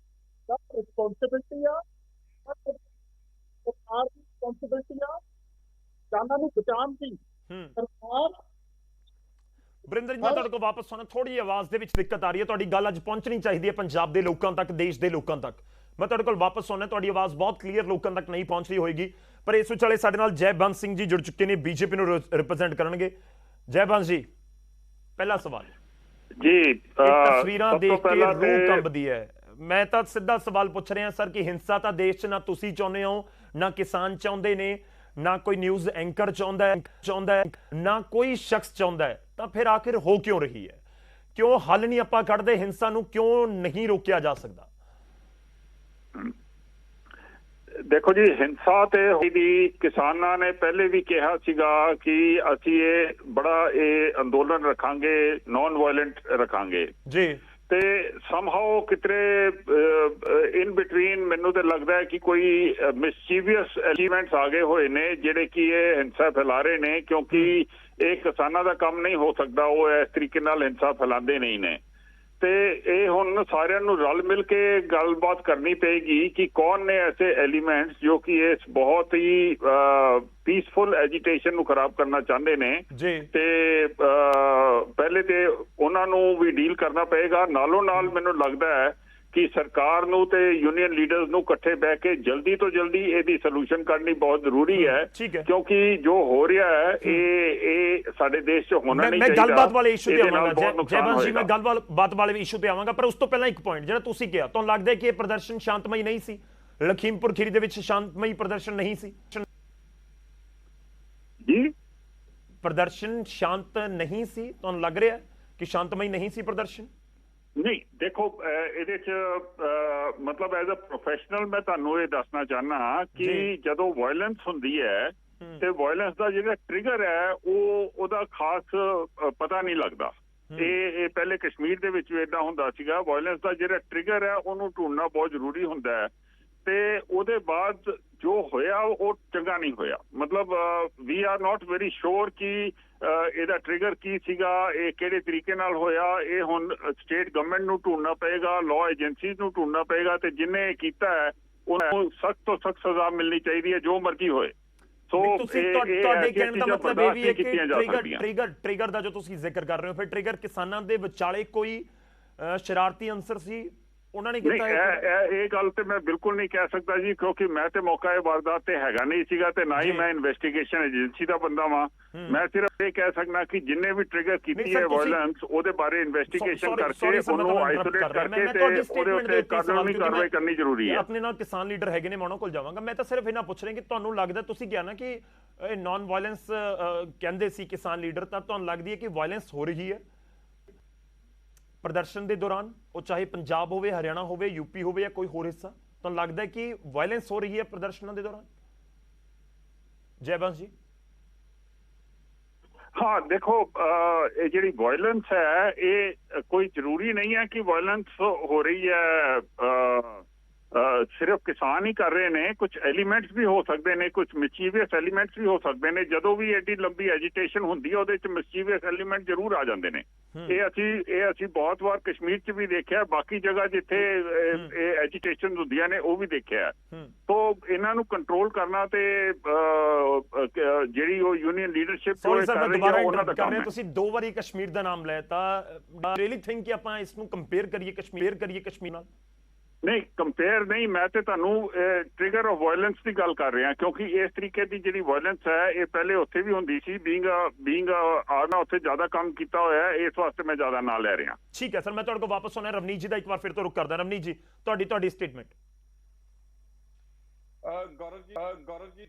ਦਾ ਰਿਸਪੌਂਸਿਬਿਲਿਟੀ ਆ, ਸਰਕਾਰ ਦੀ ਰਿਸਪੌਂਸਿਬਿਲਿਟੀ ਆ ਕਿਸਾਨਾਂ ਨੂੰ ਬਚਾਉਣ ਦੀ। ਸਰਕਾਰ ਬਰਿੰਦਰ ਜੀ, ਮੈਂ ਤੁਹਾਡੇ ਕੋਲ ਵਾਪਸ ਆਉਣਾ। ਥੋੜੀ ਆਵਾਜ਼ ਦੇ ਵਿੱਚ ਦਿੱਕਤ ਆ ਰਹੀ ਹੈ, ਤੁਹਾਡੀ ਗੱਲ ਅੱਜ ਪਹੁੰਚਣੀ ਚਾਹੀਦੀ ਹੈ ਪੰਜਾਬ ਦੇ ਲੋਕਾਂ ਤੱਕ, ਦੇਸ਼ ਦੇ ਲੋਕਾਂ ਤੱਕ। ਮੈਂ ਤੁਹਾਡੇ ਕੋਲ ਵਾਪਸ ਆਉਣਾ, ਤੁਹਾਡੀ ਆਵਾਜ਼ ਬਹੁਤ ਕਲੀਅਰ ਲੋਕਾਂ ਤੱਕ ਨਹੀਂ ਪਹੁੰਚ ਰਹੀ ਹੋਏਗੀ। ਪਰ ਇਸ ਵਿਚਾਲੇ ਸਾਡੇ ਨਾਲ ਜੈਬੰਸ ਸਿੰਘ ਜੀ ਜੁੜ ਚੁੱਕੇ ਨੇ, ਬੀਜੇਪੀ ਨੂੰ ਰਿਪਰੈਜ਼ੈਂਟ ਕਰਨਗੇ। ਜੈਬੰਸ ਜੀ, ਪਹਿਲਾ ਸਵਾਲ ਜੀ, ਤਸਵੀਰਾਂ ਦੇਖ ਕੇ ਰੂਹ ਕੰਬਦੀ ਹੈ। ਮੈਂ ਤਾਂ ਸਿੱਧਾ ਸਵਾਲ ਪੁੱਛ ਰਿਹਾ ਸਰ ਕਿ ਹਿੰਸਾ ਤਾਂ ਦੇਸ਼ 'ਚ ਨਾ ਤੁਸੀਂ ਚਾਹੁੰਦੇ ਹੋ, ਨਾ ਕਿਸਾਨ ਚਾਹੁੰਦੇ ਨੇ, ਨਾ ਕੋਈ ਨਿਊਜ਼ ਐਂਕਰ ਚਾਹੁੰਦਾ ਹੈ, ਨਾ ਕੋਈ ਸ਼ਖਸ ਚਾਹੁੰਦਾ ਹੈ। ਤਾਂ ਫਿਰ ਆਖਿਰ ਹੋ ਕਿਉਂ ਰਹੀ ਹੈ? ਕਿਉਂ ਹੱਲ ਨਹੀਂ ਆਪਾਂ ਕੱਢਦੇ? ਹਿੰਸਾ ਨੂੰ ਕਿਉਂ ਨਹੀਂ ਰੋਕਿਆ ਜਾ ਸਕਦਾ? ਦੇਖੋ ਜੀ, ਹਿੰਸਾ ਤੇ ਹੋਈ, ਕਿਸਾਨਾਂ ਨੇ ਪਹਿਲੇ ਵੀ ਕਿਹਾ ਸੀਗਾ ਕਿ ਅਸੀਂ ਇਹ ਅੰਦੋਲਨ ਰੱਖਾਂਗੇ, ਨਾਨ ਵਾਇਲੈਂਟ ਰੱਖਾਂਗੇ ਜੀ। ਤੇ ਸਮਹਾਉ ਕਿਤੇ ਇਨ ਬਿਟਵੀਨ ਮੈਨੂੰ ਤਾਂ ਲੱਗਦਾ ਹੈ ਕਿ ਕੋਈ ਮਿਸਚੀਵੀਅਸ ਐਲੀਮੈਂਟਸ ਆ ਗਏ ਹੋਏ ਨੇ ਜਿਹੜੇ ਕਿ ਇਹ ਹਿੰਸਾ ਫੈਲਾ ਰਹੇ ਨੇ, ਕਿਉਂਕਿ ਇਹ ਕਿਸਾਨਾਂ ਦਾ ਕੰਮ ਨਹੀਂ ਹੋ ਸਕਦਾ, ਉਹ ਇਸ ਤਰੀਕੇ ਨਾਲ ਹਿੰਸਾ ਫੈਲਾਉਂਦੇ ਨਹੀਂ ਨੇ। ਤੇ ਇਹ ਹੁਣ ਸਾਰਿਆਂ ਨੂੰ ਰਲ ਮਿਲ ਕੇ ਗੱਲਬਾਤ ਕਰਨੀ ਪਏਗੀ ਕਿ ਕੌਣ ਨੇ ਐਸੇ ਐਲੀਮੈਂਟਸ ਜੋ ਕਿ ਇਸ ਬਹੁਤ ਹੀ ਪੀਸਫੁਲ ਐਜੀਟੇਸ਼ਨ ਨੂੰ ਖਰਾਬ ਕਰਨਾ ਚਾਹੁੰਦੇ ਨੇ। ਤੇ ਪਹਿਲੇ ਤੇ ਉਹਨਾਂ ਨੂੰ ਵੀ ਡੀਲ ਕਰਨਾ ਪਏਗਾ। ਨਾਲੋਂ ਨਾਲ ਮੈਨੂੰ ਲੱਗਦਾ ਹੈ ਕਿ ਸਰਕਾਰ ਨੂੰ ਤੇ ਯੂਨੀਅਨ ਲੀਡਰਸ ਨੂੰ ਇਕੱਠੇ ਬਹਿ ਕੇ ਜਲਦੀ ਤੋਂ ਜਲਦੀ ਇਹਦੀ ਸੋਲੂਸ਼ਨ ਕਰਨੀ ਬਹੁਤ ਜ਼ਰੂਰੀ ਹੈ, ਕਿਉਂਕਿ ਜੋ ਹੋ ਰਿਹਾ ਹੈ ਇਹ ਸਾਡੇ ਦੇਸ਼ 'ਚ ਹੋਣਾ ਨਹੀਂ ਚਾਹੀਦਾ। ਮੈਂ ਗੱਲਬਾਤ ਵਾਲੇ ਇਸ਼ੂ ਤੇ ਆਵਾਂਗਾ ਜੈਬੰਸ ਜੀ, ਮੈਂ ਗੱਲਬਾਤ ਵਾਲੇ ਇਸ਼ੂ ਤੇ ਆਵਾਂਗਾ, ਪਰ ਉਸ ਤੋਂ ਪਹਿਲਾਂ ਇੱਕ ਪੁਆਇੰਟ ਜਿਹੜਾ ਤੁਸੀਂ ਕਿਹਾ, ਤੁਹਾਨੂੰ ਲੱਗਦਾ ਹੈ ਕਿ ਇਹ ਪ੍ਰਦਰਸ਼ਨ ਸ਼ਾਂਤਮਈ ਨਹੀਂ ਸੀ? ਲਖੀਮਪੁਰ ਖੀਰੀ ਦੇ ਵਿੱਚ ਸ਼ਾਂਤਮਈ ਪ੍ਰਦਰਸ਼ਨ ਨਹੀਂ ਸੀ ਜੀ? ਪ੍ਰਦਰਸ਼ਨ ਸ਼ਾਂਤ ਨਹੀਂ ਸੀ? ਤੁਹਾਨੂੰ ਲੱਗ ਰਿਹਾ ਕਿ ਸ਼ਾਂਤਮਈ ਨਹੀਂ ਸੀ ਪ੍ਰਦਰਸ਼ਨ? ਨਹੀਂ ਦੇਖੋ ਇਹਦੇ ਚ ਮਤਲਬ ਐਜ਼ ਅ ਪ੍ਰੋਫੈਸ਼ਨਲ ਮੈਂ ਤੁਹਾਨੂੰ ਇਹ ਦੱਸਣਾ ਚਾਹਨਾ ਕਿ ਜਦੋਂ ਵਾਇਲੈਂਸ ਹੁੰਦੀ ਹੈ ਤੇ ਵਾਇਲੈਂਸ ਦਾ ਜਿਹੜਾ ਟ੍ਰਿਗਰ ਹੈ ਉਹਦਾ ਖਾਸ ਪਤਾ ਨਹੀਂ ਲੱਗਦਾ। ਇਹ ਪਹਿਲੇ ਕਸ਼ਮੀਰ ਦੇ ਵਿੱਚ ਵੀ ਏਦਾਂ ਹੁੰਦਾ ਸੀਗਾ। ਵਾਇਲੈਂਸ ਦਾ ਜਿਹੜਾ ਟ੍ਰਿਗਰ ਹੈ ਉਹਨੂੰ ਢੂੰਡਣਾ ਬਹੁਤ ਜ਼ਰੂਰੀ ਹੁੰਦਾ ਹੈ ਤੇ ਉਹਦੇ ਬਾਅਦ ਜੋ ਹੋਇਆ ਉਹ ਚੰਗਾ ਨਹੀਂ ਹੋਇਆ। ਮਤਲਬ ਵੀ ਆਰ ਨਾਟ ਵੈਰੀ ਸ਼ੋਰ ਕਿ ਇਹਦਾ ਟ੍ਰਿਗਰ ਕੀ ਸੀਗਾ, ਇਹ ਕਿਹੜੇ ਤਰੀਕੇ ਨਾਲ ਹੋਇਆ। ਇਹ ਹੁਣ ਸਟੇਟ ਗਵਰਨਮੈਂਟ ਨੂੰ ਢੂੰਡਣਾ ਪਏਗਾ, ਲਾਅ ਏਜੰਸੀਜ਼ ਨੂੰ ਢੂੰਡਣਾ ਪਏਗਾ ਤੇ ਜਿਹਨੇ ਕੀਤਾ ਹੈ ਉਹਨੂੰ ਸਖਤ ਤੋਂ ਸਖਤ ਸਜ਼ਾ ਮਿਲਣੀ ਚਾਹੀਦੀ ਹੈ, ਜੋ ਮਰਜ਼ੀ ਹੋਏ। ਤੁਹਾਡੇ ਕਹਿਣ ਦਾ ਮਤਲਬ ਇਹ ਵੀ ਹੈ ਕਿ ਟ੍ਰਿਗਰ ਦਾ ਜੋ ਤੁਸੀਂ ਜ਼ਿਕਰ ਕਰ ਰਹੇ ਹੋ, ਫਿਰ ਟ੍ਰਿਗਰ ਕਿਸਾਨਾਂ ਦੇ ਵਿਚਾਲੇ ਕੋਈ ਸ਼ਰਾਰਤੀ ਅੰਸਰ ਸੀ, ਉਹਨਾਂ ਨੇ ਕੀਤਾ? ਇਹ ਗੱਲ ਤੇ ਮੈਂ ਬਿਲਕੁਲ ਨਹੀਂ ਕਹਿ ਸਕਦਾ ਜੀ, ਕਿਉਂਕਿ ਮੈਂ ਤੇ ਮੌਕਾ ਇਹ ਵਾਰਦਾਤ ਤੇ ਹੈਗਾ ਨਹੀਂ ਸੀਗਾ ਤੇ ਨਾ ਹੀ ਮੈਂ ਇਨਵੈਸਟੀਗੇਸ਼ਨ ਏਜੰਸੀ ਦਾ ਬੰਦਾ ਵਾਂ। ਮੈਂ ਸਿਰਫ ਇਹ ਕਹਿ ਸਕਦਾ ਕਿ ਜਿੰਨੇ ਵੀ ਟ੍ਰਿਗਰ ਕੀਤੀ ਹੈ ਵਾਇਲੈਂਸ ਉਹਦੇ ਬਾਰੇ ਇਨਵੈਸਟੀਗੇਸ਼ਨ ਕਰਕੇ ਉਹਨੂੰ ਆਈਸੋਲੇਟ ਕਰਕੇ ਤੇ ਉਹਦੇ ਉੱਤੇ ਕਾਨੂੰਨੀ ਕਾਰਵਾਈ ਕਰਨੀ ਜ਼ਰੂਰੀ ਹੈ। ਆਪਣੇ ਨਾਲ ਕਿਸਾਨ ਲੀਡਰ ਹੈਗੇ ਨੇ, ਮੈਂ ਉਹਨਾਂ ਕੋਲ ਜਾਵਾਂਗਾ। ਮੈਂ ਤਾਂ ਸਿਰਫ ਇਹਨਾਂ ਪੁੱਛ ਰਿਹਾ ਕਿ ਤੁਹਾਨੂੰ ਲੱਗਦਾ, ਤੁਸੀਂ ਕਿਹਾ ਨਾ ਕਿ ਇਹ ਨਾਨ ਵਾਇਲੈਂਸ ਕਹਿੰਦੇ ਸੀ ਕਿਸਾਨ ਲੀਡਰ, ਤਾਂ ਤੁਹਾਨੂੰ ਲੱਗਦੀ ਹੈ ਕਿ ਵਾਇਲੈਂਸ ਹੋ ਰਹੀ ਹੈ ਪ੍ਰਦਰਸ਼ਨ ਦੇ ਦੌਰਾਨ? ਉਹ ਚਾਹੇ ਪੰਜਾਬ ਹੋਵੇ, ਹਰਿਆਣਾ ਹੋਵੇ, ਯੂਪੀ ਹੋਵੇ ਜਾਂ ਕੋਈ ਹੋਰ ਹਿੱਸਾ, ਤੁਹਾਨੂੰ ਲੱਗਦਾ ਹੈ ਕਿ ਵਾਇਲੈਂਸ ਹੋ ਰਹੀ ਹੈ ਪ੍ਰਦਰਸ਼ਨਾਂ ਦੇ ਦੌਰਾਨ? ਜੈਬੰਸ ਜੀ। ਹਾਂ ਦੇਖੋ, ਇਹ ਜਿਹੜੀ ਵਾਇਲੈਂਸ ਹੈ ਇਹ ਕੋਈ ਜ਼ਰੂਰੀ ਨਹੀਂ ਹੈ ਕਿ ਵਾਇਲੈਂਸ ਹੋ ਰਹੀ ਹੈ ਸਿਰਫ ਕਿਸਾਨ ਹੀ ਕਰ ਰਹੇ ਨੇ। ਕੁਝ ਐਲੀਮੈਂਟਸ ਵੀ ਹੋ ਸਕਦੇ ਨੇ, ਕੁਝ ਮਿਸਚੀਵੀਅਸ ਐਲੀਮੈਂਟਸ ਵੀ ਹੋ ਸਕਦੇ ਨੇ। ਜਦੋਂ ਵੀ ਐਡੀ ਲੰਬੀ ਐਜੀਟੇਸ਼ਨ ਹੁੰਦੀ ਹੈ ਉਹਦੇ ਚ ਮਿਸਚੀਵੀਅਸ ਐਲੀਮੈਂਟ ਜ਼ਰੂਰ ਆ ਜਾਂਦੇ ਨੇ। ਇਹ ਅਸੀਂ ਬਹੁਤ ਵਾਰ ਕਸ਼ਮੀਰ ਚ ਵੀ ਦੇਖਿਆ, ਬਾਕੀ ਜਗ੍ਹਾ ਜਿੱਥੇ ਇਹ ਐਜੀਟੇਸ਼ਨ ਹੁੰਦੀਆਂ ਨੇ ਉਹ ਵੀ ਦੇਖਿਆ। ਤੋ ਇਹਨਾਂ ਨੂੰ ਕੰਟਰੋਲ ਕਰਨਾ ਤੇ ਜਿਹੜੀ ਉਹ ਯੂਨੀਅਨ ਲੀਡਰਸ਼ਿਪ ਕਰ ਰਹੀ ਹੈ ਉਹਨਾਂ ਦਾ ਕੰਮ ਹੈ। ਤੁਸੀਂ 2 ਵਾਰੀ ਕਸ਼ਮੀਰ ਦਾ ਨਾਮ ਲਿਆ, ਤਾਂ ਰੀਅਲੀ ਥਿੰਕ ਕਿ ਆਪਾਂ ਇਸ ਨੂੰ ਕੰਪੇਅਰ ਕਰੀਏ ਕਸ਼ਮੀਰ ਨਾਲ? ਨਹੀਂ, ਕੰਪੇਅਰ ਨਹੀਂ, ਮੈਂ ਤੇ ਤੁਹਾਨੂੰ ਟ੍ਰਿਗਰ ਆਫ ਵਾਇਲੈਂਸ ਦੀ ਗੱਲ ਕਰ ਰਿਹਾ, ਕਿਉਂਕਿ ਇਸ ਤਰੀਕੇ ਦੀ ਜਿਹੜੀ ਵਾਇਲੈਂਸ ਹੈ ਇਹ ਪਹਿਲੇ ਉੱਥੇ ਵੀ ਹੁੰਦੀ ਸੀ। ਬੀਇੰਗ ਆਰਨਾ ਉੱਥੇ ਜ਼ਿਆਦਾ ਕੰਮ ਕੀਤਾ ਹੋਇਆ, ਇਸ ਵਾਸਤੇ ਮੈਂ ਜ਼ਿਆਦਾ ਨਾਂ ਲੈ ਰਿਹਾ। ਠੀਕ ਹੈ ਸਰ, ਮੈਂ ਤੁਹਾਡੇ ਕੋਲ ਵਾਪਸ ਆਉਣਾ। ਰਵਨੀਤ ਜੀ ਦਾ ਇੱਕ ਵਾਰ ਫਿਰ ਤੋਂ ਰੁਕ ਕਰਦਾ। ਰਵਨੀਤ ਜੀ, ਤੁਹਾਡੀ ਸਟੇਟਮੈਂਟ। ਗੌਰਵ ਜੀ,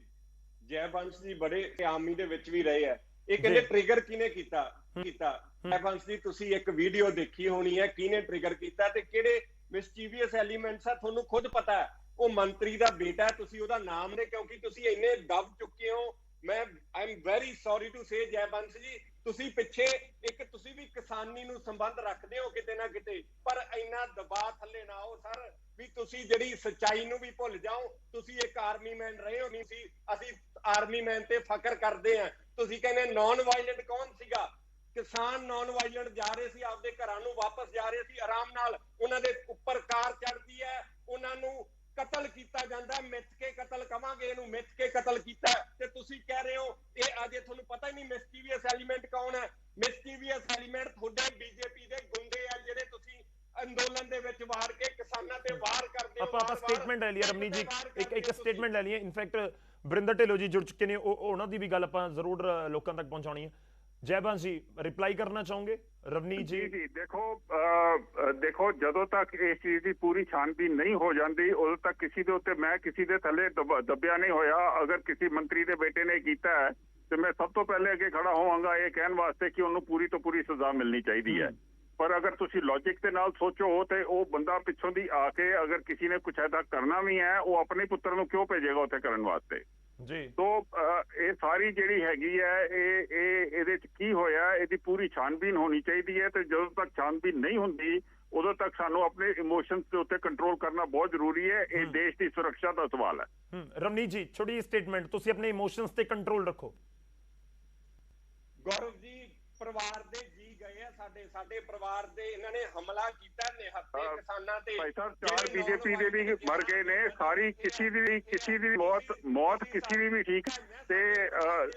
ਜੈਵੰਸ਼ ਜੀ ਬੜੇ ਆਰਮੀ ਦੇ ਵਿੱਚ ਵੀ ਰਹੇ ਆ। ਇਹ ਕਹਿੰਦੇ ਟ੍ਰਿਗਰ ਕਿਹਨੇ ਕੀਤਾ। ਜੈਵੰਸ਼ ਜੀ, ਤੁਸੀਂ ਇੱਕ ਵੀਡੀਓ ਦੇਖੀ ਹੋਣੀ ਹੈ, ਕਿਹਨੇ ਟ੍ਰਿਗਰ ਕੀਤਾ ਤੇ ਕਿਹੜੇ ਮਿਸਚੀਵੀਅਸ ਐਲੀਮੈਂਟਸ ਆ, ਤੁਹਾਨੂੰ ਖੁਦ ਪਤਾ ਹੈ। ਉਹ ਮੰਤਰੀ ਦਾ ਬੇਟਾ, ਤੁਸੀਂ ਉਹਦਾ ਨਾਮ ਨੇ, ਕਿਉਂਕਿ ਤੁਸੀਂ ਇੰਨੇ ਦਬ ਚੁੱਕੇ ਹੋ। I am very sorry to say Jaivansh ji, ਤੁਸੀਂ ਪਿੱਛੇ ਤੁਸੀਂ ਵੀ ਕਿਸਾਨੀ ਨੂੰ ਸੰਬੰਧ ਰੱਖਦੇ ਹੋ ਕਿਤੇ ਨਾ ਕਿਤੇ, ਪਰ ਇੰਨਾ ਦਬਾਅ ਥੱਲੇ ਨਾ ਆਓ ਸਰ ਵੀ ਤੁਸੀਂ ਜਿਹੜੀ ਸੱਚਾਈ ਨੂੰ ਵੀ ਭੁੱਲ ਜਾਓ। ਤੁਸੀਂ ਇੱਕ ਆਰਮੀ ਮੈਨ ਰਹੇ ਹੋ, ਨਹੀਂ ਸੀ? ਅਸੀਂ ਆਰਮੀ ਮੈਨ ਤੇ ਫਖਰ ਕਰਦੇ ਆ। ਤੁਸੀਂ ਕਹਿੰਦੇ ਨੌਨ ਵਾਇਲੈਂਟ ਕੌਣ ਸੀਗਾ? ਕਿਸਾਨ ਨੌਨ ਵਾਇਲੈਂਟ ਜਾ ਰਹੇ ਸੀ, ਆਪਦੇ ਘਰਾਂ ਨੂੰ ਵਾਪਸ ਜਾ ਰਹੇ ਸੀ ਆਰਾਮ ਨਾਲ। ਉਹਨਾਂ ਦੇ ਉੱਪਰ ਕਾਰ ਚੜ੍ਹਦੀ ਹੈ, ਉਹਨਾਂ ਨੂੰ ਕਤਲ ਕੀਤਾ ਜਾਂਦਾ। ਮਿੱਥ ਕੇ ਕਤਲ ਕਵਾਂਗੇ ਇਹਨੂੰ, ਮਿੱਥ ਕੇ ਕਤਲ ਕੀਤਾ। ਤੇ ਤੁਸੀਂ ਕਹਿ ਰਹੇ ਹੋ ਇਹ ਅਜੇ ਤੁਹਾਨੂੰ ਪਤਾ ਹੀ ਨਹੀਂ ਮਿਸਚੀਵੀਅਸ ਐਲੀਮੈਂਟ ਕੌਣ ਹੈ। ਮਿਸਚੀਵੀਅਸ ਐਲੀਮੈਂਟ ਤੁਹਾਡੇ ਬੀਜੇਪੀ ਦੇ ਗੁੰਡੇ ਆ, ਜਿਹੜੇ ਤੁਸੀਂ ਅੰਦੋਲਨ ਦੇ ਵਿੱਚ ਵਾਰ ਕੇ ਕਿਸਾਨਾਂ ਤੇ ਵਾਰ ਕਰਦੇ ਹੋ। ਆਪਾਂ ਸਟੇਟਮੈਂਟ ਲੈ ਲਈਏ ਰਮਨੀਤ ਜੀ, ਇੱਕ ਸਟੇਟਮੈਂਟ ਲੈ ਲਈਏ। ਇਨਫੈਕਟ ਬਰਿੰਦਰ ਢਿੱਲੋਂ ਜੀ ਜੁੜ ਚੁੱਕੇ ਨੇ, ਉਹਨਾਂ ਦੀ ਵੀ ਗੱਲ ਆਪਾਂ ਜ਼ਰੂਰ ਲੋਕਾਂ ਤੱਕ ਪਹੁੰਚਾਉਣੀ ਹੈ। ਜੈਬੰਸ ਜੀ, ਰਿਪਲਾਈ ਕਰਨਾ ਚਾਹੋਗੇ? ਰਵਨੀਤ ਜੀ ਦੇਖੋ ਜਦੋਂ ਤੱਕ ਇਸ ਚੀਜ਼ ਦੀ ਪੂਰੀ ਛਾਨਬੀਨ ਨਹੀਂ ਹੋ ਜਾਂਦੀ ਉਦੋਂ ਤੱਕ ਕਿਸੇ ਦੇ ਉੱਤੇ ਮੈਂ ਕਿਸੇ ਦੇ ਥੱਲੇ ਦੱਬਿਆ ਨਹੀਂ ਹੋਇਆ। ਅਗਰ ਕਿਸੇ ਮੰਤਰੀ ਦੇ ਬੇਟੇ ਨੇ ਕੀਤਾ ਹੈ ਤੇ ਮੈਂ ਸਭ ਤੋਂ ਪਹਿਲੇ ਅੱਗੇ ਖੜਾ ਹੋਵਾਂਗਾ ਇਹ ਕਹਿਣ ਵਾਸਤੇ ਕਿ ਉਹਨੂੰ ਪੂਰੀ ਤੋਂ ਪੂਰੀ ਸਜ਼ਾ ਮਿਲਣੀ ਚਾਹੀਦੀ ਹੈ। ਪਰ ਅਗਰ ਤੁਸੀਂ ਲੌਜਿਕ ਦੇ ਨਾਲ ਸੋਚੋ ਤੇ ਉਹ ਬੰਦਾ ਪਿੱਛੋਂ ਦੀ ਆ ਕੇ ਅਗਰ ਕਿਸੇ ਨੇ ਕੁਛ ਐਦਾ ਕਰਨਾ ਵੀ ਹੈ, ਉਹ ਆਪਣੇ ਪੁੱਤਰ ਨੂੰ ਕਿਉਂ ਭੇਜੇਗਾ ਉੱਥੇ ਕਰਨ ਵਾਸਤੇ? ਜੀ ਤੋ ਇਹ ਸਾਰੀ ਜਿਹੜੀ ਹੈਗੀ ਹੈ ਇਹਦੇ ਚ ਕੀ ਹੋਇਆ ਇਹਦੀ ਪੂਰੀ ਛਾਨਬੀਨ ਹੋਣੀ ਚਾਹੀਦੀ ਹੈ। ਤੇ ਜਦੋਂ ਤੱਕ ਛਾਨਬੀਨ ਨਹੀਂ ਹੁੰਦੀ ਉਦੋਂ ਤੱਕ ਸਾਨੂੰ ਆਪਣੇ ਇਮੋਸ਼ਨਸ ਦੇ ਉੱਤੇ ਕੰਟਰੋਲ ਕਰਨਾ ਬਹੁਤ ਜ਼ਰੂਰੀ ਹੈ। ਇਹ ਦੇਸ਼ ਦੀ ਸੁਰੱਖਿਆ ਦਾ ਸਵਾਲ ਹੈ। ਰਵਨੀਤ ਜੀ, ਛੋਟੀ ਸਟੇਟਮੈਂਟ, ਤੁਸੀਂ ਆਪਣੇ ਇਮੋਸ਼ਨਸ ਤੇ ਕੰਟਰੋਲ ਰੱਖੋ। ਗੌਰਵ ਜੀ, ਪਰਿਵਾਰ ਦੇ ਜੀ ਗਏ ਆ, ਸਾਡੇ ਪਰਿਵਾਰ ਦੇ ਇਹਨਾਂ ਨੇ ਹਮਲਾ ਕੀਤਾ ਨਿਹੱਥੇ ਕਿਸਾਨਾਂ ਤੇ। ਭਾਈ ਸਾਹਿਬ, 4 ਬੀਜੇਪੀ ਦੇ ਵੀ ਮਰ ਗਏ ਨੇ। ਸਾਰੀ ਕਿਸੇ ਦੀ ਮੌਤ ਕਿਸੇ ਦੀ ਵੀ ਠੀਕ ਤੇ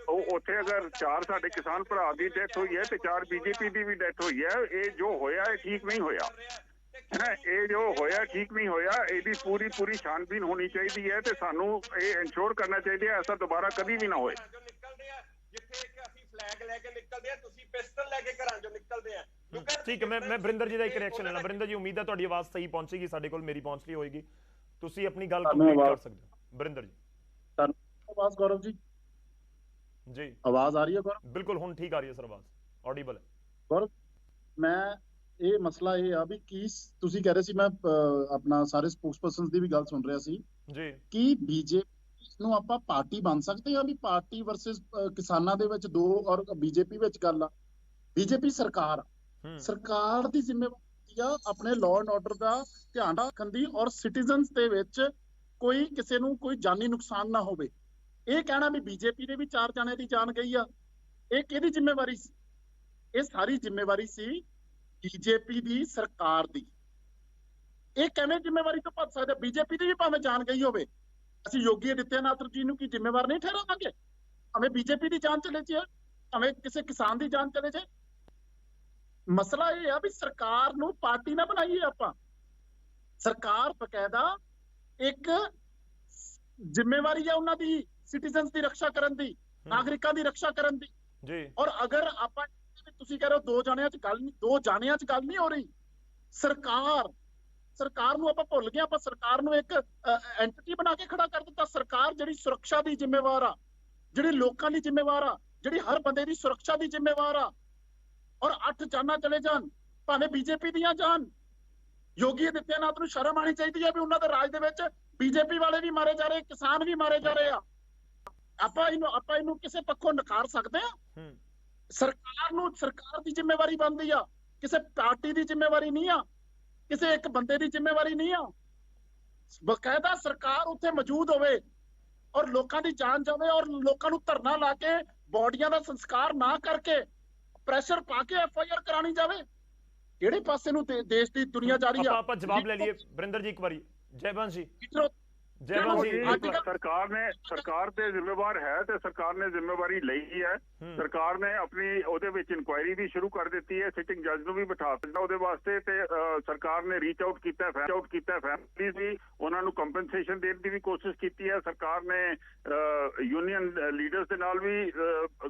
ਉੱਥੇ ਅਗਰ 4 ਸਾਡੇ ਕਿਸਾਨ ਭਰਾ ਦੀ ਡੈਥ ਹੋਈ ਹੈ ਤੇ 4 ਬੀਜੇਪੀ ਦੀ ਵੀ ਡੈਥ ਹੋਈ ਹੈ। ਇਹ ਜੋ ਹੋਇਆ ਇਹ ਠੀਕ ਨਹੀਂ ਹੋਇਆ। ਇਹ ਜੋ ਹੋਇਆ ਠੀਕ ਨਹੀਂ ਹੋਇਆ। ਇਹਦੀ ਪੂਰੀ ਛਾਨਬੀਨ ਹੋਣੀ ਚਾਹੀਦੀ ਹੈ ਤੇ ਸਾਨੂੰ ਇਹ ਇਨਸ਼ੋਰ ਕਰਨਾ ਚਾਹੀਦਾ ਹੈ ਐਸਾ ਦੁਬਾਰਾ ਕਦੀ ਵੀ ਨਾ ਹੋਏ। ਜਿੱਥੇ ਅਸੀਂ ਫਲੈਗ ਲੈ ਕੇ ਨਿਕਲਦੇ ਆ, ਤੁਸੀਂ ਪਿਸਟਲ ਲੈ ਕੇ ਘਰਾਂ ਚੋਂ ਨਿਕਲਦੇ ਆ। ਠੀਕ ਹੈ, ਮੈਂ ਬਰਿੰਦਰ ਜੀ ਦਾ ਇੱਕ ਰਿਐਕਸ਼ਨ ਲੈਣਾ। ਬਰਿੰਦਰ ਜੀ, ਉਮੀਦ ਹੈ ਤੁਹਾਡੀ ਆਵਾਜ਼ ਸਹੀ ਪਹੁੰਚੇਗੀ ਸਾਡੇ ਕੋਲ, ਮੇਰੀ ਪਹੁੰਚ ਰਹੀ ਹੋਏਗੀ। ਤੁਸੀਂ ਆਪਣੀ ਗੱਲ ਕੰਪਲੀਟ ਕਰ ਸਕਦੇ ਹੋ। ਬਰਿੰਦਰ ਜੀ, ਆਵਾਜ਼ ਗੌਰਵ ਜੀ ਆਵਾਜ਼ ਆ ਰਹੀ ਹੈ? ਗੌਰਵ ਬਿਲਕੁਲ ਹੁਣ ਠੀਕ ਆ ਰਹੀ ਹੈ ਸਰ, ਆਵਾਜ਼ ਆਡੀਬਲ ਹੈ। ਗੌਰਵ, ਮੈਂ ਇਹ ਮਸਲਾ ਇਹ ਆ ਵੀ ਕੀ ਤੁਸੀਂ ਕਹਿ ਰਹੇ ਸੀ, ਮੈਂ ਆਪਣਾ ਸਾਰੇ ਸਪੋਕਸਪਰਸਨਸ ਦੀ ਵੀ ਗੱਲ ਸੁਣ ਰਿਹਾ ਸੀ ਜੀ, ਕਿ ਬੀਜੇਪੀ ਨੂੰ ਆਪਾਂ ਪਾਰਟੀ ਬਣ ਸਕਦੇ ਆ ਵੀ ਪਾਰਟੀ ਵਰਸਸ ਕਿਸਾਨਾਂ ਦੇ ਵਿੱਚ ਦੋ, ਔਰ ਬੀਜੇਪੀ ਵਿੱਚ ਗੱਲ ਆ। ਬੀਜੇਪੀ ਸਰਕਾਰ ਸਰਕਾਰ ਦੀ ਜ਼ਿੰਮੇਵਾਰੀ ਆ ਆਪਣੇ ਲਾਅ ਐਂਡ ਆਰਡਰ ਦਾ ਧਿਆਨ ਰੱਖਣ ਦੀ, ਔਰ ਸਿਟੀਜ਼ਨਸ ਦੇ ਵਿੱਚ ਕੋਈ ਕਿਸੇ ਨੂੰ ਕੋਈ ਜਾਨੀ ਨੁਕਸਾਨ ਨਾ ਹੋਵੇ। ਇਹ ਕਹਿਣਾ ਵੀ ਬੀਜੇਪੀ ਦੇ ਵੀ 4 ਜਣੇ ਦੀ ਜਾਨ ਗਈ ਆ, ਇਹ ਕਿਹਦੀ ਜ਼ਿੰਮੇਵਾਰੀ ਸੀ? ਇਹ ਸਾਰੀ ਜ਼ਿੰਮੇਵਾਰੀ ਸੀ ਬੀਜੇਪੀ ਦੀ ਸਰਕਾਰ ਦੀ। ਇਹ ਕਿਵੇਂ ਜ਼ਿੰਮੇਵਾਰੀ ਤੋਂ ਭੱਜ ਸਕਦੇ? ਬੀਜੇਪੀ ਦੀ ਵੀ ਭਾਵੇਂ ਜਾਨ ਗਈ ਹੋਵੇ, ਅਸੀਂ ਯੋਗੀ ਆਦਿੱਤਿਆਨਾਥ ਜੀ ਨੂੰ ਕੀ ਜ਼ਿੰਮੇਵਾਰ ਨਹੀਂ ਠਹਿਰਾਵਾਂਗੇ? ਭਾਵੇਂ ਬੀਜੇਪੀ ਦੀ ਜਾਨ ਚਲੇ ਜਾਏ, ਭਾਵੇਂ ਕਿਸੇ ਕਿਸਾਨ ਦੀ ਜਾਨ ਚਲੇ ਜਾਏ। ਮਸਲਾ ਇਹ ਆ ਵੀ ਸਰਕਾਰ ਨੂੰ ਪਾਰਟੀ ਨਾ ਬਣਾਈਏ ਆਪਾਂ। ਸਰਕਾਰ ਬਕਾਇਦਾ ਇੱਕ ਜ਼ਿੰਮੇਵਾਰੀ ਹੈ ਉਹਨਾਂ ਦੀ ਸਿਟੀਜ਼ਨਸ ਦੀ ਰੱਖਿਆ ਕਰਨ ਦੀ, ਨਾਗਰਿਕਾਂ ਦੀ ਰੱਖਿਆ ਕਰਨ ਦੀ ਜੀ। ਔਰ ਅਗਰ ਆਪਾਂ ਤੁਸੀਂ ਕਹਿ ਰਹੇ ਹੋ 2 ਜਾਣਿਆਂ 'ਚ ਗੱਲ ਨਹੀਂ, 2 ਜਾਣਿਆਂ 'ਚ ਗੱਲ ਨਹੀਂ ਹੋ ਰਹੀ। ਸਰਕਾਰ ਨੂੰ ਆਪਾਂ ਭੁੱਲ ਗਏ, ਆਪਾਂ ਸਰਕਾਰ ਨੂੰ ਇੱਕ ਐਂਟੀਟੀ ਬਣਾ ਕੇ ਖੜਾ ਕਰ ਦਿੱਤਾ। ਸਰਕਾਰ ਜਿਹੜੀ ਸੁਰੱਖਿਆ ਦੀ ਜ਼ਿੰਮੇਵਾਰ ਆ, ਜਿਹੜੀ ਲੋਕਾਂ ਦੀ ਜ਼ਿੰਮੇਵਾਰ ਆ, ਜਿਹੜੀ ਹਰ ਬੰਦੇ ਦੀ ਸੁਰੱਖਿਆ ਦੀ ਜ਼ਿੰਮੇਵਾਰ ਆ। ਔਰ 8 ਜਾਨਾਂ ਚਲੇ ਜਾਣ, ਭਾਵੇਂ ਬੀਜੇਪੀ ਦੀਆਂ ਜਾਣ। ਯੋਗੀ ਆਦਿੱਤਿਆਨਾਥ ਨੂੰ ਸ਼ਰਮ ਆਣੀ ਚਾਹੀਦੀ ਹੈ ਵੀ ਉਹਨਾਂ ਦੇ ਰਾਜ ਦੇ ਵਿੱਚ ਬੀਜੇਪੀ ਵਾਲੇ ਵੀ ਮਾਰੇ ਜਾ ਰਹੇ, ਕਿਸਾਨ ਵੀ ਮਾਰੇ ਜਾ ਰਹੇ ਆ। ਆਪਾਂ ਇਹਨੂੰ ਕਿਸੇ ਪੱਖੋਂ ਨਕਾਰ ਸਕਦੇ ਆ? ਸਰਕਾਰ ਦੀ ਜ਼ਿੰਮੇਵਾਰੀ ਬਣਦੀ ਆ, ਕਿਸੇ ਪਾਰਟੀ ਦੀ ਜ਼ਿੰਮੇਵਾਰੀ ਨਹੀਂ ਆ, ਕਿਸੇ ਇੱਕ ਬੰਦੇ ਦੀ ਜ਼ਿੰਮੇਵਾਰੀ ਨਹੀਂ ਆ। ਬਕਾਇਦਾ ਸਰਕਾਰ ਉੱਥੇ ਮੌਜੂਦ ਹੋਵੇ ਔਰ ਲੋਕਾਂ ਦੀ ਜਾਨ ਜਾਵੇ, ਔਰ ਲੋਕਾਂ ਨੂੰ ਧਰਨਾ ਲਾ ਕੇ ਬੋਡੀਆਂ ਦਾ ਸੰਸਕਾਰ ਨਾ ਕਰਕੇ ਪ੍ਰੈਸ਼ਰ ਪਾ ਕੇ FIR ਕਰਾਣੀ ਜਾਵੇ। ਕਿਹੜੇ ਪਾਸੇ ਨੂੰ ਦੇਸ਼ ਦੀ ਦੁਨੀਆ ਜਾ ਰਹੀ ਆ? ਆਪਾਂ ਜਵਾਬ ਲੈ ਲਈਏ ਵਰਿੰਦਰ ਜੀ ਇੱਕ ਵਾਰੀ। ਜੈਵੰਸ਼ ਜੀ, ਸਰਕਾਰ ਤੇ ਜ਼ਿੰਮੇਵਾਰ ਹੈ ਤੇ ਸਰਕਾਰ ਨੇ ਜ਼ਿੰਮੇਵਾਰੀ ਲਈ ਹੈ। ਸਰਕਾਰ ਨੇ ਆਪਣੀ ਉਹਦੇ ਵਿੱਚ ਇਨਕੁਆਇਰੀ ਵੀ ਸ਼ੁਰੂ ਕਰ ਦਿੱਤੀ ਹੈ, ਸਿਟਿੰਗ ਜੱਜ ਨੂੰ ਵੀ ਬਿਠਾ ਦਿੱਤਾ ਉਹਦੇ ਵਾਸਤੇ, ਤੇ ਸਰਕਾਰ ਨੇ ਰੀਚ ਆਊਟ ਕੀਤਾ ਫੈਮਿਲੀਜ਼ ਵੀ, ਉਹਨਾਂ ਨੂੰ ਕੰਪਨਸੇਸ਼ਨ ਦੇਣ ਦੀ ਵੀ ਕੋਸ਼ਿਸ਼ ਕੀਤੀ ਹੈ। ਸਰਕਾਰ ਨੇ ਯੂਨੀਅਨ ਲੀਡਰਸ ਦੇ ਨਾਲ ਵੀ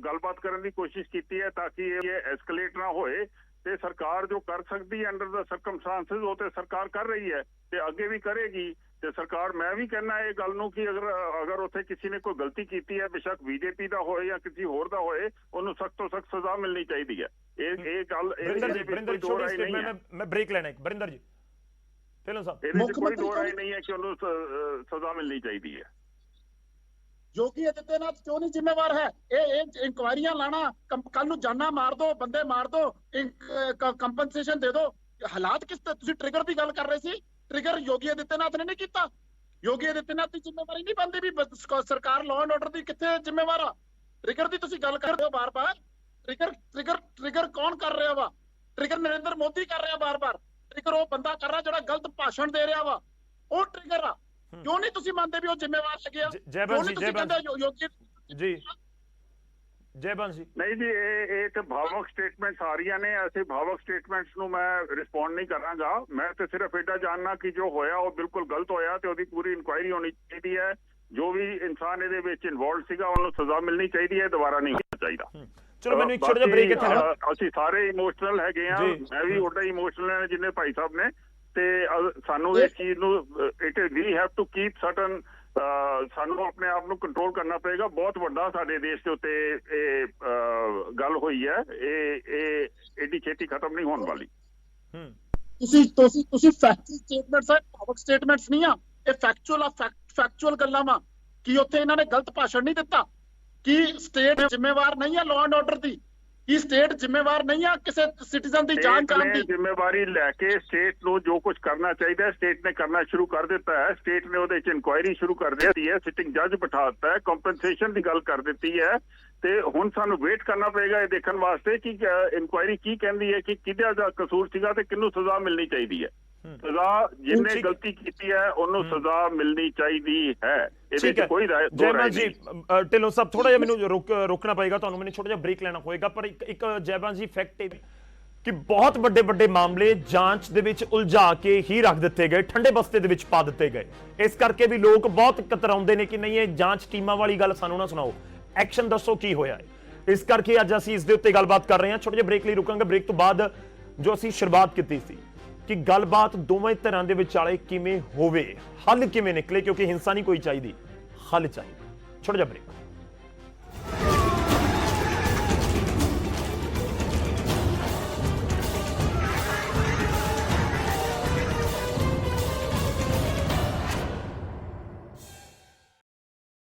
ਗੱਲਬਾਤ ਕਰਨ ਦੀ ਕੋਸ਼ਿਸ਼ ਕੀਤੀ ਹੈ ਤਾਂ ਕਿ ਇਹ ਐਸਕੇਲੇਟ ਨਾ ਹੋਏ। ਤੇ ਸਰਕਾਰ ਜੋ ਕਰ ਸਕਦੀ ਹੈ ਅੰਡਰ ਦਾ ਸਰਕਮਸਟੈਂਸਸ, ਉਹ ਤੇ ਸਰਕਾਰ ਕਰ ਰਹੀ ਹੈ ਤੇ ਅੱਗੇ ਵੀ ਕਰੇਗੀ। ਤੇ ਸਰਕਾਰ, ਮੈਂ ਵੀ ਕਹਿੰਦਾ ਇਹ ਗੱਲ ਨੂੰ ਕਿ ਅਗਰ ਉੱਥੇ ਕਿਸੇ ਨੇ ਕੋਈ ਗਲਤੀ ਕੀਤੀ ਹੈ, ਬੇਸ਼ੱਕ ਬੀਜੇਪੀ ਦਾ ਹੋਏ ਜਾਂ ਕਿਸੇ ਹੋਰ ਦਾ ਹੋਏ, ਉਹਨੂੰ ਸਖਤ ਤੋਂ ਸਖਤ ਸਜ਼ਾ ਮਿਲਣੀ ਚਾਹੀਦੀ ਹੈ। ਇਹ ਗੱਲ ਮੈਂ ਬ੍ਰੇਕ ਲੈਣਾ ਇੱਕ। ਵਰਿੰਦਰ ਜੀ, ਢਿੱਲੋਂ ਸਾਹਿਬ, ਇਹਦੇ ਵਿੱਚ ਕੋਈ ਦੋ ਰਾਏ ਨਹੀਂ ਹੈ ਕਿ ਉਹਨੂੰ ਸਜ਼ਾ ਮਿਲਣੀ ਚਾਹੀਦੀ ਹੈ। ਯੋਗੀ ਆਦਿੱਤਿਆਨਾਥ ਕਿਉਂ ਨਹੀਂ ਜ਼ਿੰਮੇਵਾਰ ਹੈ? ਇਹ ਇਨਕੁਆਇਰੀਆਂ ਲਾਣਾ, ਕੱਲ ਨੂੰ ਜਾਨਾਂ ਮਾਰ ਦੋ, ਬੰਦੇ ਮਾਰ ਦੋ, ਕੰਪਨਸੇਸ਼ਨ ਦੇ ਦੋ। ਹਾਲਾਤ ਕਿਸ ਤਰ੍ਹਾਂ? ਤੁਸੀਂ ਟ੍ਰਿਗਰ ਦੀ ਗੱਲ ਕਰ ਰਹੇ ਸੀ, ਟ੍ਰਿਗਰ ਯੋਗੀ ਆਦਿੱਤਿਆਨਾਥ ਨੇ ਨਹੀਂ ਕੀਤਾ। ਯੋਗੀ ਆਦਿੱਤਿਆਨਾਥ ਦੀ ਜ਼ਿੰਮੇਵਾਰੀ ਨਹੀਂ ਬਣਦੀ ਵੀ ਸਰਕਾਰ ਲਾਅ ਐਂਡ ਆਰਡਰ ਦੀ ਕਿੱਥੇ ਜ਼ਿੰਮੇਵਾਰ ਆ? ਟ੍ਰਿਗਰ ਦੀ ਤੁਸੀਂ ਗੱਲ ਕਰ ਰਹੇ ਹੋ ਬਾਰ-ਬਾਰ। ਟ੍ਰਿਗਰ ਕੌਣ ਕਰ ਰਿਹਾ ਵਾ? ਟ੍ਰਿਗਰ ਨਰਿੰਦਰ ਮੋਦੀ ਕਰ ਰਿਹਾ ਬਾਰ-ਬਾਰ। ਟ੍ਰਿਗਰ ਉਹ ਬੰਦਾ ਕਰ ਰਿਹਾ ਜਿਹੜਾ ਗਲਤ ਭਾਸ਼ਣ ਦੇ ਰਿਹਾ ਵਾ, ਉਹ ਟ੍ਰਿਗਰ ਆ। ਕਿਉਂ ਨਹੀਂ ਤੁਸੀਂ ਮੰਨਦੇ ਵੀ ਉਹ ਜ਼ਿੰਮੇਵਾਰ ਹੈਗੇ ਆ? ਜੈਵੰਸ਼ ਜੀ, ਜੈਵੰਸ਼ ਜੀ, ਨਹੀਂ ਜੀ, ਇਹ ਤੇ ਭਾਵਕ ਸਟੇਟਮੈਂਟਸ ਆ ਰਹੀਆਂ ਨੇ। ਅਸੀਂ ਭਾਵਕ ਸਟੇਟਮੈਂਟਸ ਨੂੰ ਮੈਂ ਰਿਸਪੌਂਡ ਨਹੀਂ ਕਰਾਂਗਾ। ਮੈਂ ਤੇ ਸਿਰਫ ਇਹਦਾ ਜਾਣਨਾ ਕਿ ਜੋ ਹੋਇਆ ਉਹ ਬਿਲਕੁਲ ਗਲਤ ਹੋਇਆ ਤੇ ਉਹਦੀ ਪੂਰੀ ਇਨਕੁਆਇਰੀ ਹੋਣੀ ਚਾਹੀਦੀ ਹੈ। ਜੋ ਵੀ ਇਨਸਾਨ ਇਹਦੇ ਵਿੱਚ ਇਨਵੋਲਵਡ ਸੀਗਾ ਉਹਨੂੰ ਸਜ਼ਾ ਮਿਲਣੀ ਚਾਹੀਦੀ ਹੈ, ਦੁਬਾਰਾ ਨਹੀਂ ਹੋਣਾ ਚਾਹੀਦਾ। ਚਲੋ ਮੈਨੂੰ ਇੱਕ ਛੋਟਾ ਜਿਹਾ ਬ੍ਰੇਕ ਇੱਥੇ ਲੈਣਾ। ਅਸੀਂ ਸਾਰੇ ਇਮੋਸ਼ਨਲ ਹੈਗੇ ਆ, ਮੈਂ ਵੀ ਉੱਡਾ ਇਮੋਸ਼ਨਲ ਹਾਂ ਜਿੰਨੇ ਭਾਈ ਸਾਹਿਬ ਨੇ, ਤੇ ਸਾਨੂੰ ਇਸ ਚੀਜ਼ ਨੂੰ ਵੀ ਹੈਵ ਟੂ ਕੀਪ ਸਰਟਨ, ਸਾਨੂੰ ਆਪਣੇ ਆਪ ਨੂੰ ਕੰਟਰੋਲ ਕਰਨਾ ਪਏਗਾ। ਬਹੁਤ ਵੱਡਾ ਸਾਡੇ ਦੇਸ਼ ਦੇ ਉੱਤੇ ਇਹ ਗੱਲ ਹੋਈ ਹੈ, ਇਹ ਏਡੀ ਛੇਤੀ ਖਤਮ ਨਹੀਂ ਹੋਣ ਵਾਲੀ। ਤੁਸੀਂ ਫੈਕਚੁਅਲ ਸਟੇਟਮੈਂਟਸ ਹੈ, ਭਾਵਕ ਸਟੇਟਮੈਂਟਸ ਨਹੀਂ ਆ। ਇਹ ਫੈਕਚੁਅਲ ਗੱਲਾਂ ਵਾ ਕਿ ਉੱਥੇ ਇਹਨਾਂ ਨੇ ਗਲਤ ਭਾਸ਼ਣ ਨਹੀਂ ਦਿੱਤਾ, ਕਿ ਸਟੇਟ ਜ਼ਿੰਮੇਵਾਰ ਨਹੀਂ ਹੈ ਲਾਅ ਐਂਡ ਆਰਡਰ ਦੀ, ਕਿ ਸਟੇਟ ਜ਼ਿੰਮੇਵਾਰ ਨਹੀਂ ਆ ਕਿਸੇ ਸਿਟੀਜ਼ਨ ਦੀ ਜਾਨ ਜਾਣ ਦੀ। ਜ਼ਿੰਮੇਵਾਰੀ ਲੈ ਕੇ ਸਟੇਟ ਨੂੰ ਜੋ ਕੁਝ ਕਰਨਾ ਚਾਹੀਦਾ ਸਟੇਟ ਨੇ ਕਰਨਾ ਸ਼ੁਰੂ ਕਰ ਦਿੱਤਾ ਹੈ। ਸਟੇਟ ਨੇ ਉਹਦੇ 'ਚ ਇਨਕੁਆਇਰੀ ਸ਼ੁਰੂ ਕਰ ਦਿੱਤੀ ਹੈ, ਸਿਟਿੰਗ ਜੱਜ ਬਿਠਾ ਦਿੱਤਾ ਹੈ, ਕੰਪਨਸੇਸ਼ਨ ਦੀ ਗੱਲ ਕਰ ਦਿੱਤੀ ਹੈ। ਤੇ ਹੁਣ ਸਾਨੂੰ ਵੇਟ ਕਰਨਾ ਪਏਗਾ ਇਹ ਦੇਖਣ ਵਾਸਤੇ ਕਿ ਇਨਕੁਆਇਰੀ ਕੀ ਕਹਿੰਦੀ ਹੈ ਕਿ ਕਿਹਦਾ ਦਾ ਕਸੂਰ ਸੀਗਾ ਤੇ ਕਿਹਨੂੰ ਸਜ਼ਾ ਮਿਲਣੀ ਚਾਹੀਦੀ ਹੈ। ਸਜ਼ਾ ਜਿਹਨੇ ਗਲਤੀ ਕੀਤੀ ਹੈ ਉਹਨੂੰ ਸਜ਼ਾ ਮਿਲਣੀ ਚਾਹੀਦੀ ਹੈ। ਇਹਦੇ 'ਚ ਕੋਈ ਰਾਏ ਜੀ। ਢਿੱਲੋਂ ਸਾਹਿਬ, ਥੋੜਾ ਜਿਹਾ ਮੈਨੂੰ ਰੋਕਣਾ ਪਏਗਾ ਤੁਹਾਨੂੰ, ਮੈਨੂੰ ਛੋਟਾ ਜਿਹਾ ਬ੍ਰੇਕ ਲੈਣਾ ਹੋਏਗਾ। ਪਰ ਇੱਕ ਜੈਬਾਂ ਜੀ ਫੈਕਟ ਇਹ ਕਿ ਬਹੁਤ ਵੱਡੇ ਮਾਮਲੇ ਜਾਂਚ ਦੇ ਵਿੱਚ ਉਲਝਾ ਕੇ ਹੀ ਰੱਖ ਦਿੱਤੇ ਗਏ, ਠੰਡੇ ਬਸਤੇ ਦੇ ਵਿੱਚ ਪਾ ਦਿੱਤੇ ਗਏ। ਇਸ ਕਰਕੇ ਵੀ ਲੋਕ ਬਹੁਤ ਕਤਰਾਉਂਦੇ ਨੇ ਕਿ ਨਹੀਂ ਇਹ ਜਾਂਚ ਟੀਮਾਂ ਵਾਲੀ ਗੱਲ ਸਾਨੂੰ ਨਾ ਸੁਣਾਓ, ਐਕਸ਼ਨ ਦੱਸੋ ਕੀ ਹੋਇਆ ਹੈ। ਇਸ ਕਰਕੇ ਅੱਜ ਅਸੀਂ ਇਸ ਦੇ ਉੱਤੇ ਗੱਲਬਾਤ ਕਰ ਰਹੇ ਹਾਂ। ਛੋਟੇ ਜਿਹੇ ਬ੍ਰੇਕ ਲਈ ਰੁਕਾਂਗੇ। ਬ੍ਰੇਕ ਤੋਂ ਬਾਅਦ ਜੋ ਅਸੀਂ ਸ਼ੁਰੂਆਤ ਕੀਤੀ ਸੀ ਕਿ ਗੱਲਬਾਤ ਦੋਵੇਂ ਧਿਰਾਂ ਦੇ ਵਿਚਾਲੇ ਕਿਵੇਂ ਹੋਵੇ, ਹੱਲ ਕਿਵੇਂ ਨਿਕਲੇ, ਕਿਉਂਕਿ ਹਿੰਸਾ ਨਹੀਂ ਕੋਈ ਚਾਹੀਦੀ, ਹੱਲ ਚਾਹੀਦਾ। ਛੋਟਾ ਜਿਹਾ ਬ੍ਰੇਕ।